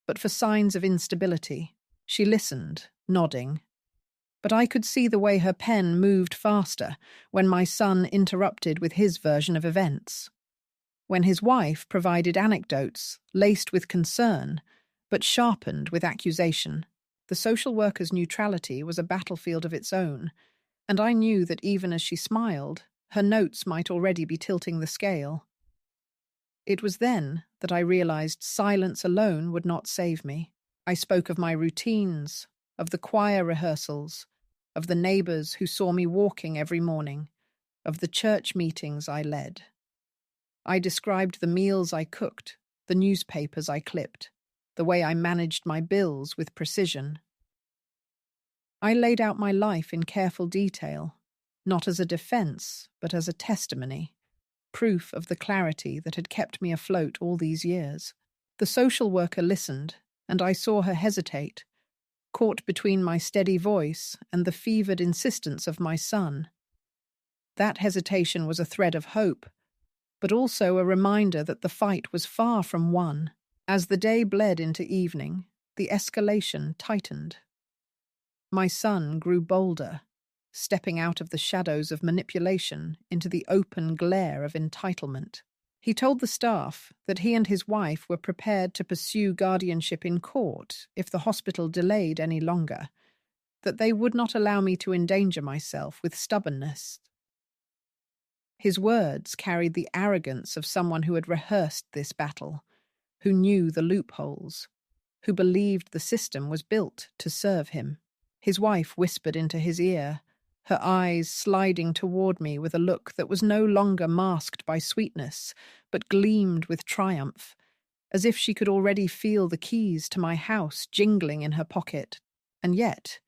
but for signs of instability. She listened, nodding. But I could see the way her pen moved faster when my son interrupted with his version of events, when his wife provided anecdotes laced with concern, but sharpened with accusation. The social worker's neutrality was a battlefield of its own, and I knew that even as she smiled, her notes might already be tilting the scale. It was then that I realized silence alone would not save me. I spoke of my routines, of the choir rehearsals, of the neighbors who saw me walking every morning, of the church meetings I led. I described the meals I cooked, the newspapers I clipped, the way I managed my bills with precision. I laid out my life in careful detail, not as a defense, but as a testimony, proof of the clarity that had kept me afloat all these years. The social worker listened, and I saw her hesitate, caught between my steady voice and the fevered insistence of my son. That hesitation was a thread of hope, but also a reminder that the fight was far from won. As the day bled into evening, the escalation tightened. My son grew bolder, stepping out of the shadows of manipulation into the open glare of entitlement. He told the staff that he and his wife were prepared to pursue guardianship in court if the hospital delayed any longer, that they would not allow me to endanger myself with stubbornness. His words carried the arrogance of someone who had rehearsed this battle, who knew the loopholes, who believed the system was built to serve him. His wife whispered into his ear, her eyes sliding toward me with a look that was no longer masked by sweetness, but gleamed with triumph, as if she could already feel the keys to my house jingling in her pocket. And yet,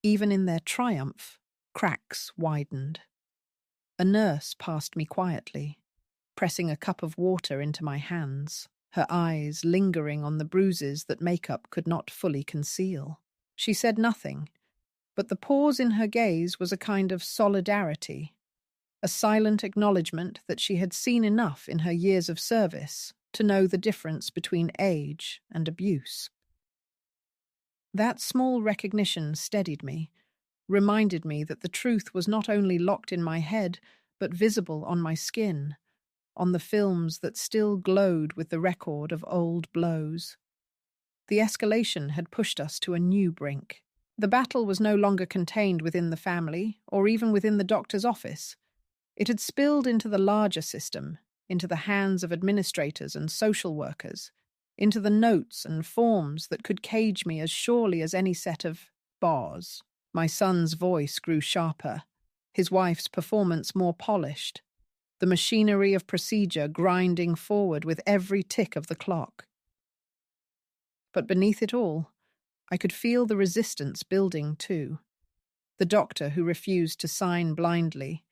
even in their triumph, cracks widened. A nurse passed me quietly, pressing a cup of water into my hands, her eyes lingering on the bruises that makeup could not fully conceal. She said nothing, but the pause in her gaze was a kind of solidarity, a silent acknowledgement that she had seen enough in her years of service to know the difference between age and abuse. That small recognition steadied me, reminded me that the truth was not only locked in my head, but visible on my skin, on the films that still glowed with the record of old blows. The escalation had pushed us to a new brink. The battle was no longer contained within the family, or even within the doctor's office. It had spilled into the larger system, into the hands of administrators and social workers, into the notes and forms that could cage me as surely as any set of bars. My son's voice grew sharper, his wife's performance more polished, the machinery of procedure grinding forward with every tick of the clock. But beneath it all, I could feel the resistance building too. The doctor who refused to sign blindly,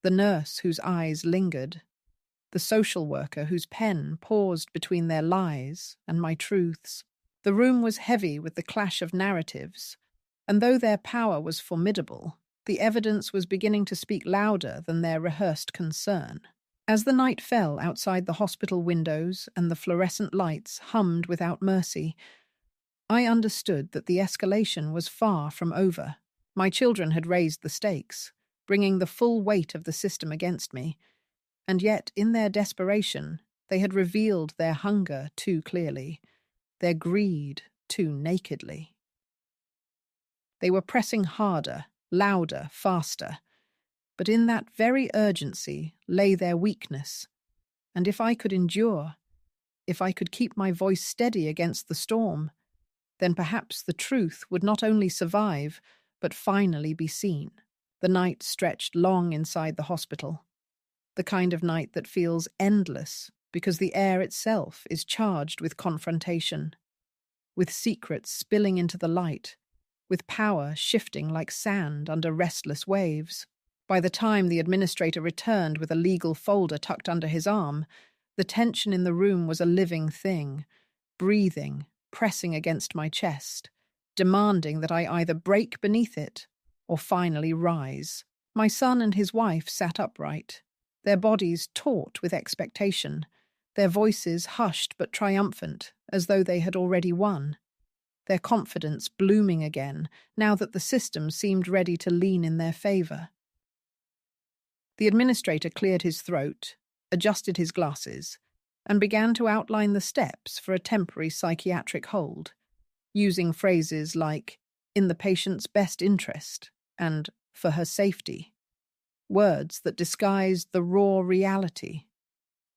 the nurse whose eyes lingered, the social worker whose pen paused between their lies and my truths. The room was heavy with the clash of narratives, and though their power was formidable, the evidence was beginning to speak louder than their rehearsed concern. As the night fell outside the hospital windows and the fluorescent lights hummed without mercy, I understood that the escalation was far from over. My children had raised the stakes, bringing the full weight of the system against me, and yet in their desperation they had revealed their hunger too clearly, their greed too nakedly. They were pressing harder, louder, faster, but in that very urgency lay their weakness, and if I could endure, if I could keep my voice steady against the storm, then perhaps the truth would not only survive, but finally be seen. The night stretched long inside the hospital, the kind of night that feels endless because the air itself is charged with confrontation, with secrets spilling into the light, with power shifting like sand under restless waves. By the time the administrator returned with a legal folder tucked under his arm, the tension in the room was a living thing, breathing, pressing against my chest, demanding that I either break beneath it or finally rise. My son and his wife sat upright, their bodies taut with expectation, their voices hushed but triumphant, as though they had already won, their confidence blooming again, now that the system seemed ready to lean in their favor. The administrator cleared his throat, adjusted his glasses, and began to outline the steps for a temporary psychiatric hold, using phrases like in the patient's best interest, and for her safety. Words that disguised the raw reality.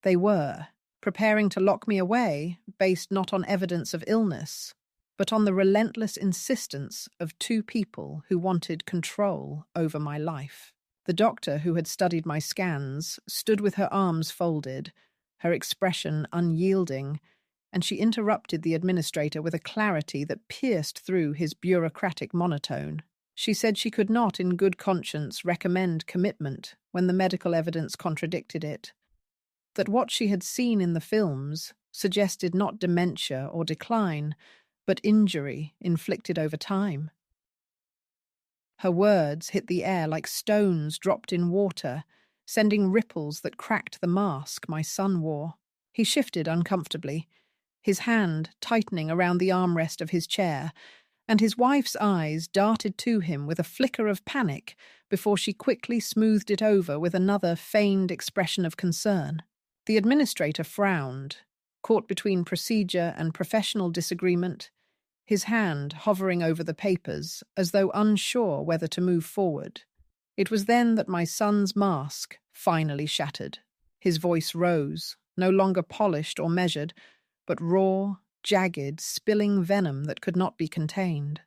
They were preparing to lock me away based not on evidence of illness, but on the relentless insistence of two people who wanted control over my life. The doctor who had studied my scans stood with her arms folded, her expression unyielding, and she interrupted the administrator with a clarity that pierced through his bureaucratic monotone. She said she could not, in good conscience, recommend commitment when the medical evidence contradicted it, that what she had seen in the films suggested not dementia or decline, but injury inflicted over time. Her words hit the air like stones dropped in water, sending ripples that cracked the mask my son wore. He shifted uncomfortably, his hand tightening around the armrest of his chair, and his wife's eyes darted to him with a flicker of panic before she quickly smoothed it over with another feigned expression of concern. The administrator frowned, caught between procedure and professional disagreement, his hand hovering over the papers as though unsure whether to move forward. It was then that my son's mask finally shattered. His voice rose, no longer polished or measured, but raw, jagged, spilling venom that could not be contained.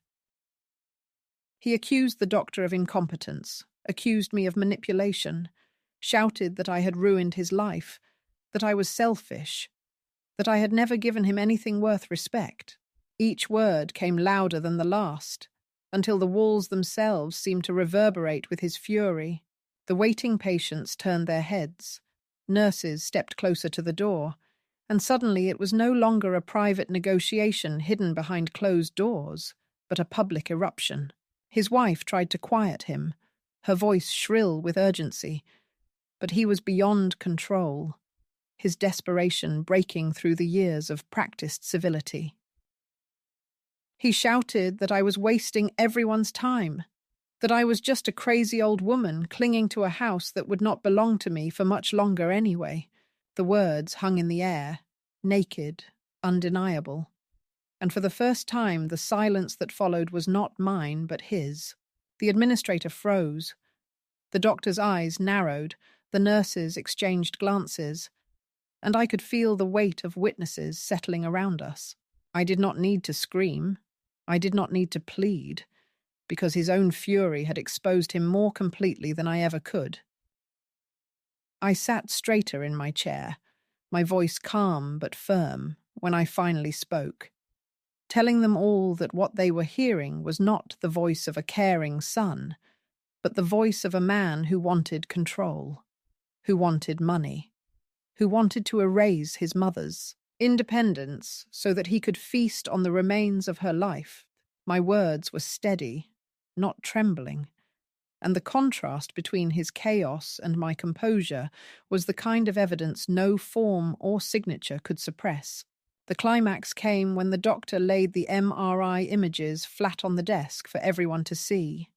He accused the doctor of incompetence, accused me of manipulation, shouted that I had ruined his life, that I was selfish, that I had never given him anything worth respect. Each word came louder than the last, until the walls themselves seemed to reverberate with his fury. The waiting patients turned their heads. Nurses stepped closer to the door, and suddenly it was no longer a private negotiation hidden behind closed doors, but a public eruption. His wife tried to quiet him, her voice shrill with urgency, but he was beyond control, his desperation breaking through the years of practiced civility. He shouted that I was wasting everyone's time, that I was just a crazy old woman clinging to a house that would not belong to me for much longer anyway. The words hung in the air, naked, undeniable, and for the first time the silence that followed was not mine but his. The administrator froze. The doctor's eyes narrowed, the nurses exchanged glances, and I could feel the weight of witnesses settling around us. I did not need to scream. I did not need to plead, because his own fury had exposed him more completely than I ever could. I sat straighter in my chair, my voice calm but firm, when I finally spoke, telling them all that what they were hearing was not the voice of a caring son, but the voice of a man who wanted control, who wanted money, who wanted to erase his mother's independence so that he could feast on the remains of her life. My words were steady, not trembling, and the contrast between his chaos and my composure was the kind of evidence no form or signature could suppress. The climax came when the doctor laid the MRI images flat on the desk for everyone to see,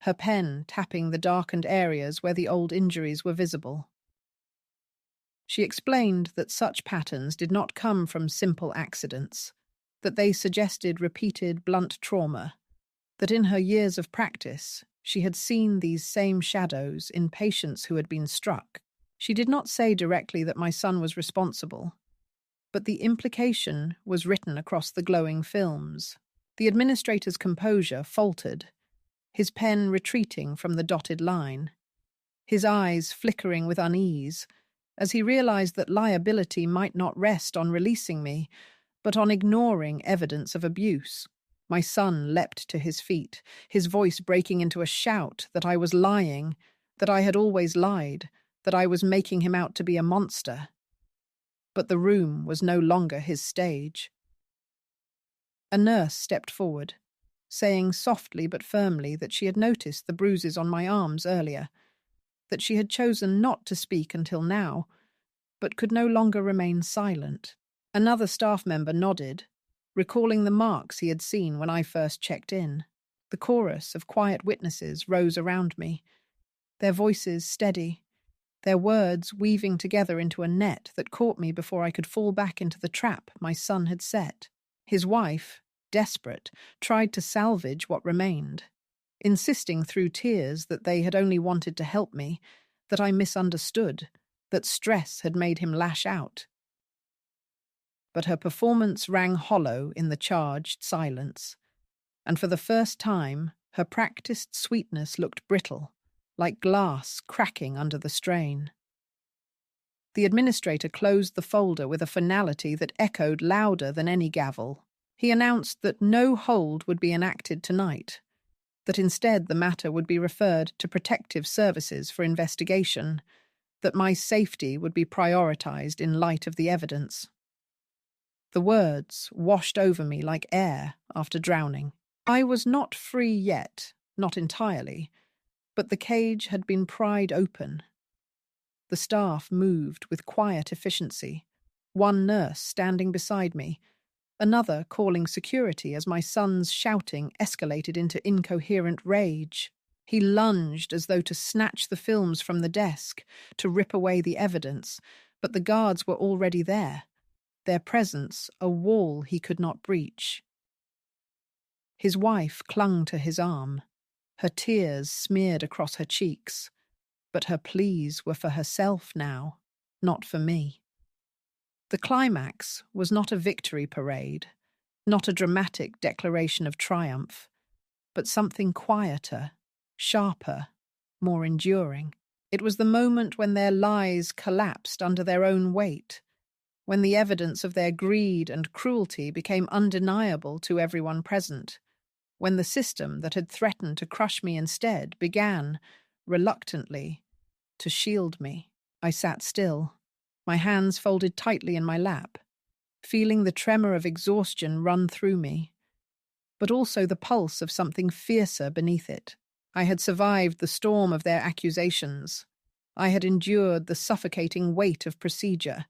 her pen tapping the darkened areas where the old injuries were visible. She explained that such patterns did not come from simple accidents, that they suggested repeated blunt trauma, that in her years of practice she had seen these same shadows in patients who had been struck. She did not say directly that my son was responsible, but the implication was written across the glowing films. The administrator's composure faltered, his pen retreating from the dotted line, his eyes flickering with unease, as he realized that liability might not rest on releasing me, but on ignoring evidence of abuse. My son leapt to his feet, his voice breaking into a shout that I was lying, that I had always lied, that I was making him out to be a monster. But the room was no longer his stage. A nurse stepped forward, saying softly but firmly that she had noticed the bruises on my arms earlier, that she had chosen not to speak until now, but could no longer remain silent. Another staff member nodded, recalling the marks he had seen when I first checked in. The chorus of quiet witnesses rose around me, their voices steady, their words weaving together into a net that caught me before I could fall back into the trap my son had set. His wife, desperate, tried to salvage what remained, insisting through tears that they had only wanted to help me, that I misunderstood, that stress had made him lash out. But her performance rang hollow in the charged silence, and for the first time her practiced sweetness looked brittle, like glass cracking under the strain. The administrator closed the folder with a finality that echoed louder than any gavel. He announced that no hold would be enacted tonight, that instead the matter would be referred to protective services for investigation, that my safety would be prioritized in light of the evidence. The words washed over me like air after drowning. I was not free yet, not entirely, but the cage had been pried open. The staff moved with quiet efficiency, one nurse standing beside me, another calling security as my son's shouting escalated into incoherent rage. He lunged as though to snatch the films from the desk, to rip away the evidence, but the guards were already there, their presence a wall he could not breach. His wife clung to his arm, her tears smeared across her cheeks, but her pleas were for herself now, not for me. The climax was not a victory parade, not a dramatic declaration of triumph, but something quieter, sharper, more enduring. It was the moment when their lies collapsed under their own weight, when the evidence of their greed and cruelty became undeniable to everyone present, when the system that had threatened to crush me instead began, reluctantly, to shield me. I sat still, my hands folded tightly in my lap, feeling the tremor of exhaustion run through me, but also the pulse of something fiercer beneath it. I had survived the storm of their accusations. I had endured the suffocating weight of procedure,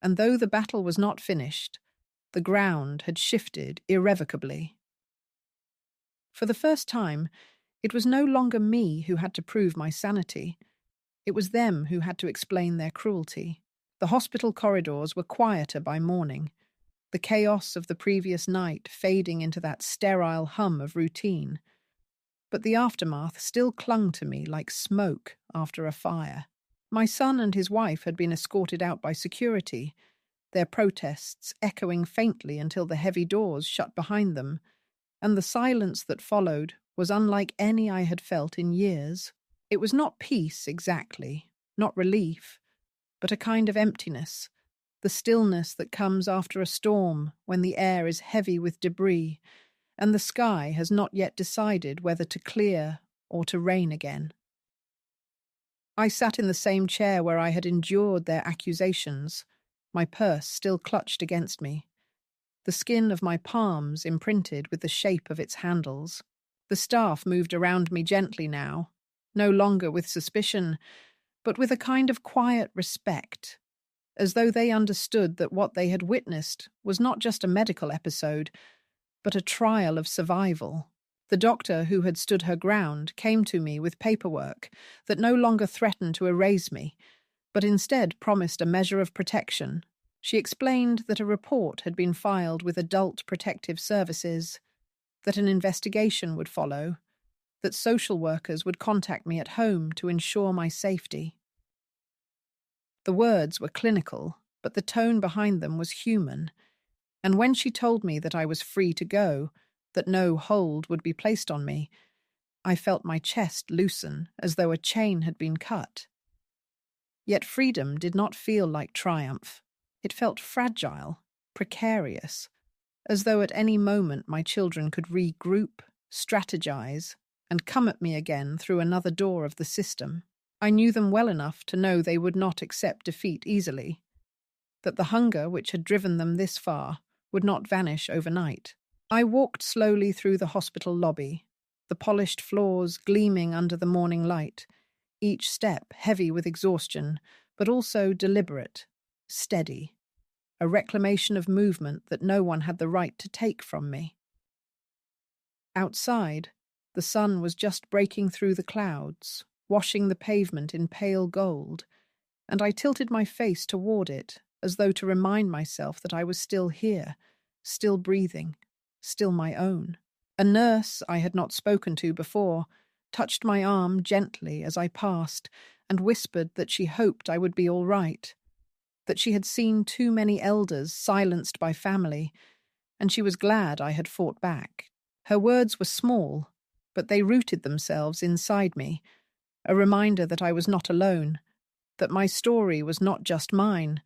and though the battle was not finished, the ground had shifted irrevocably. For the first time, it was no longer me who had to prove my sanity. It was them who had to explain their cruelty. The hospital corridors were quieter by morning, the chaos of the previous night fading into that sterile hum of routine. But the aftermath still clung to me like smoke after a fire. My son and his wife had been escorted out by security, their protests echoing faintly until the heavy doors shut behind them, and the silence that followed was unlike any I had felt in years. It was not peace exactly, not relief, but a kind of emptiness, the stillness that comes after a storm when the air is heavy with debris, and the sky has not yet decided whether to clear or to rain again. I sat in the same chair where I had endured their accusations, my purse still clutched against me, the skin of my palms imprinted with the shape of its handles. The staff moved around me gently now, no longer with suspicion, but with a kind of quiet respect, as though they understood that what they had witnessed was not just a medical episode, but a trial of survival. The doctor who had stood her ground came to me with paperwork that no longer threatened to erase me, but instead promised a measure of protection. She explained that a report had been filed with Adult Protective Services, that an investigation would follow, that social workers would contact me at home to ensure my safety. The words were clinical, but the tone behind them was human, and when she told me that I was free to go, that no hold would be placed on me, I felt my chest loosen as though a chain had been cut. Yet freedom did not feel like triumph. It felt fragile, precarious, as though at any moment my children could regroup, strategize, and come at me again through another door of the system. I knew them well enough to know they would not accept defeat easily, that the hunger which had driven them this far would not vanish overnight. I walked slowly through the hospital lobby, the polished floors gleaming under the morning light, each step heavy with exhaustion, but also deliberate, steady, a reclamation of movement that no one had the right to take from me. Outside, the sun was just breaking through the clouds, washing the pavement in pale gold, and I tilted my face toward it, as though to remind myself that I was still here, still breathing, still my own. A nurse I had not spoken to before touched my arm gently as I passed and whispered that she hoped I would be all right, that she had seen too many elders silenced by family, and she was glad I had fought back. Her words were small, but they rooted themselves inside me, a reminder that I was not alone, that my story was not just mine,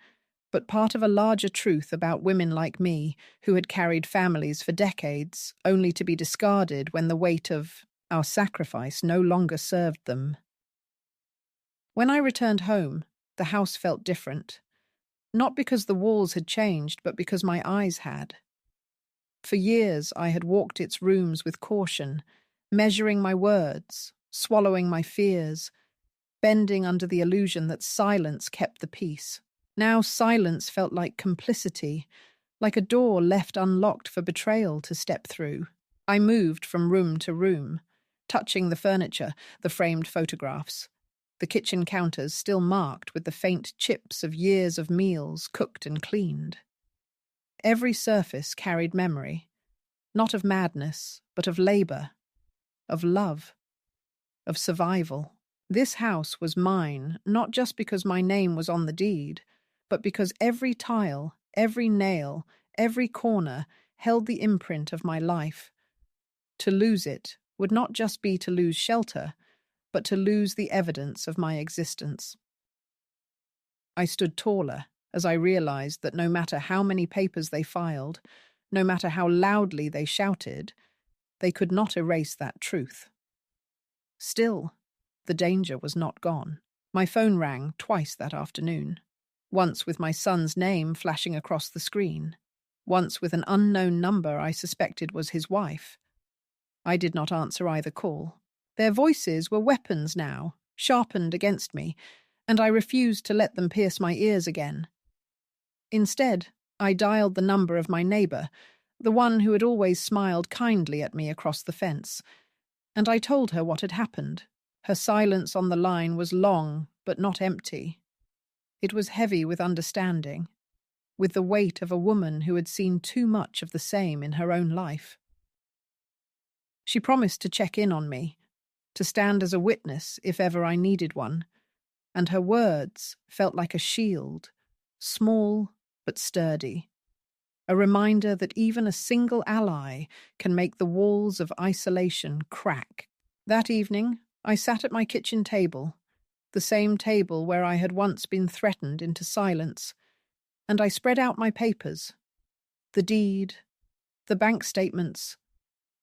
but part of a larger truth about women like me who had carried families for decades, only to be discarded when the weight of our sacrifice no longer served them. When I returned home, the house felt different, not because the walls had changed, but because my eyes had. For years I had walked its rooms with caution, measuring my words, swallowing my fears, bending under the illusion that silence kept the peace. Now silence felt like complicity, like a door left unlocked for betrayal to step through. I moved from room to room, touching the furniture, the framed photographs, the kitchen counters still marked with the faint chips of years of meals cooked and cleaned. Every surface carried memory, not of madness, but of labor, of love, of survival. This house was mine, not just because my name was on the deed, but because every tile, every nail, every corner held the imprint of my life. To lose it would not just be to lose shelter, but to lose the evidence of my existence. I stood taller as I realized that no matter how many papers they filed, no matter how loudly they shouted, they could not erase that truth. Still, the danger was not gone. My phone rang twice that afternoon. Once with my son's name flashing across the screen, once with an unknown number I suspected was his wife. I did not answer either call. Their voices were weapons now, sharpened against me, and I refused to let them pierce my ears again. Instead, I dialed the number of my neighbor, the one who had always smiled kindly at me across the fence, and I told her what had happened. Her silence on the line was long, but not empty. It was heavy with understanding, with the weight of a woman who had seen too much of the same in her own life. She promised to check in on me, to stand as a witness if ever I needed one, and her words felt like a shield, small but sturdy, a reminder that even a single ally can make the walls of isolation crack. That evening, I sat at my kitchen table, the same table where I had once been threatened into silence, and I spread out my papers, the deed, the bank statements,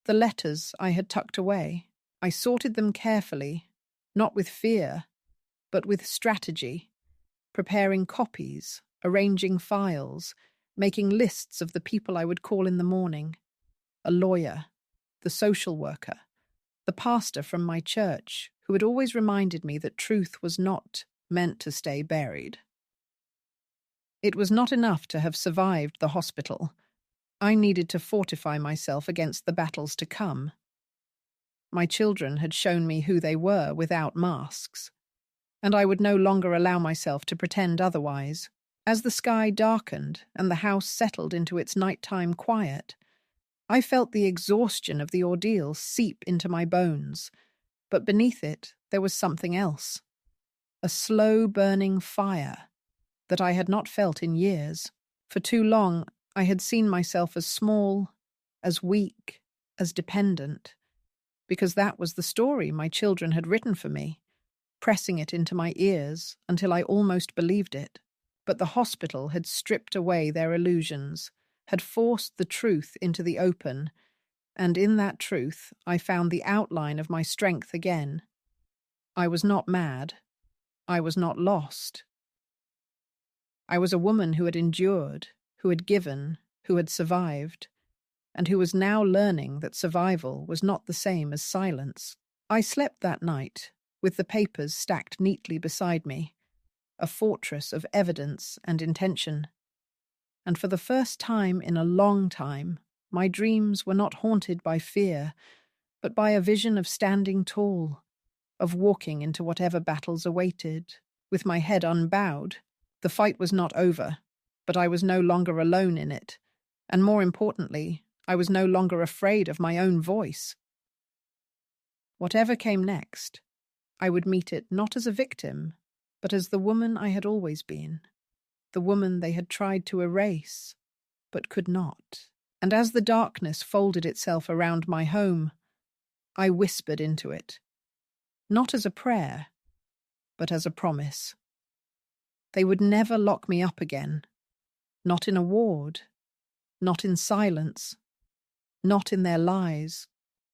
the letters I had tucked away. I sorted them carefully, not with fear, but with strategy, preparing copies, arranging files, making lists of the people I would call in the morning, a lawyer, the social worker, the pastor from my church, who had always reminded me that truth was not meant to stay buried. It was not enough to have survived the hospital. I needed to fortify myself against the battles to come. My children had shown me who they were without masks, and I would no longer allow myself to pretend otherwise. As the sky darkened and the house settled into its nighttime quiet, I felt the exhaustion of the ordeal seep into my bones, but beneath it there was something else, a slow-burning fire that I had not felt in years. For too long I had seen myself as small, as weak, as dependent, because that was the story my children had written for me, pressing it into my ears until I almost believed it. But the hospital had stripped away their illusions, had forced the truth into the open, and in that truth I found the outline of my strength again. I was not mad. I was not lost. I was a woman who had endured, who had given, who had survived, and who was now learning that survival was not the same as silence. I slept that night, with the papers stacked neatly beside me, a fortress of evidence and intention. And for the first time in a long time, my dreams were not haunted by fear, but by a vision of standing tall, of walking into whatever battles awaited, with my head unbowed. The fight was not over, but I was no longer alone in it, and more importantly, I was no longer afraid of my own voice. Whatever came next, I would meet it not as a victim, but as the woman I had always been, the woman they had tried to erase, but could not. And as the darkness folded itself around my home, I whispered into it, not as a prayer, but as a promise. They would never lock me up again, not in a ward, not in silence, not in their lies.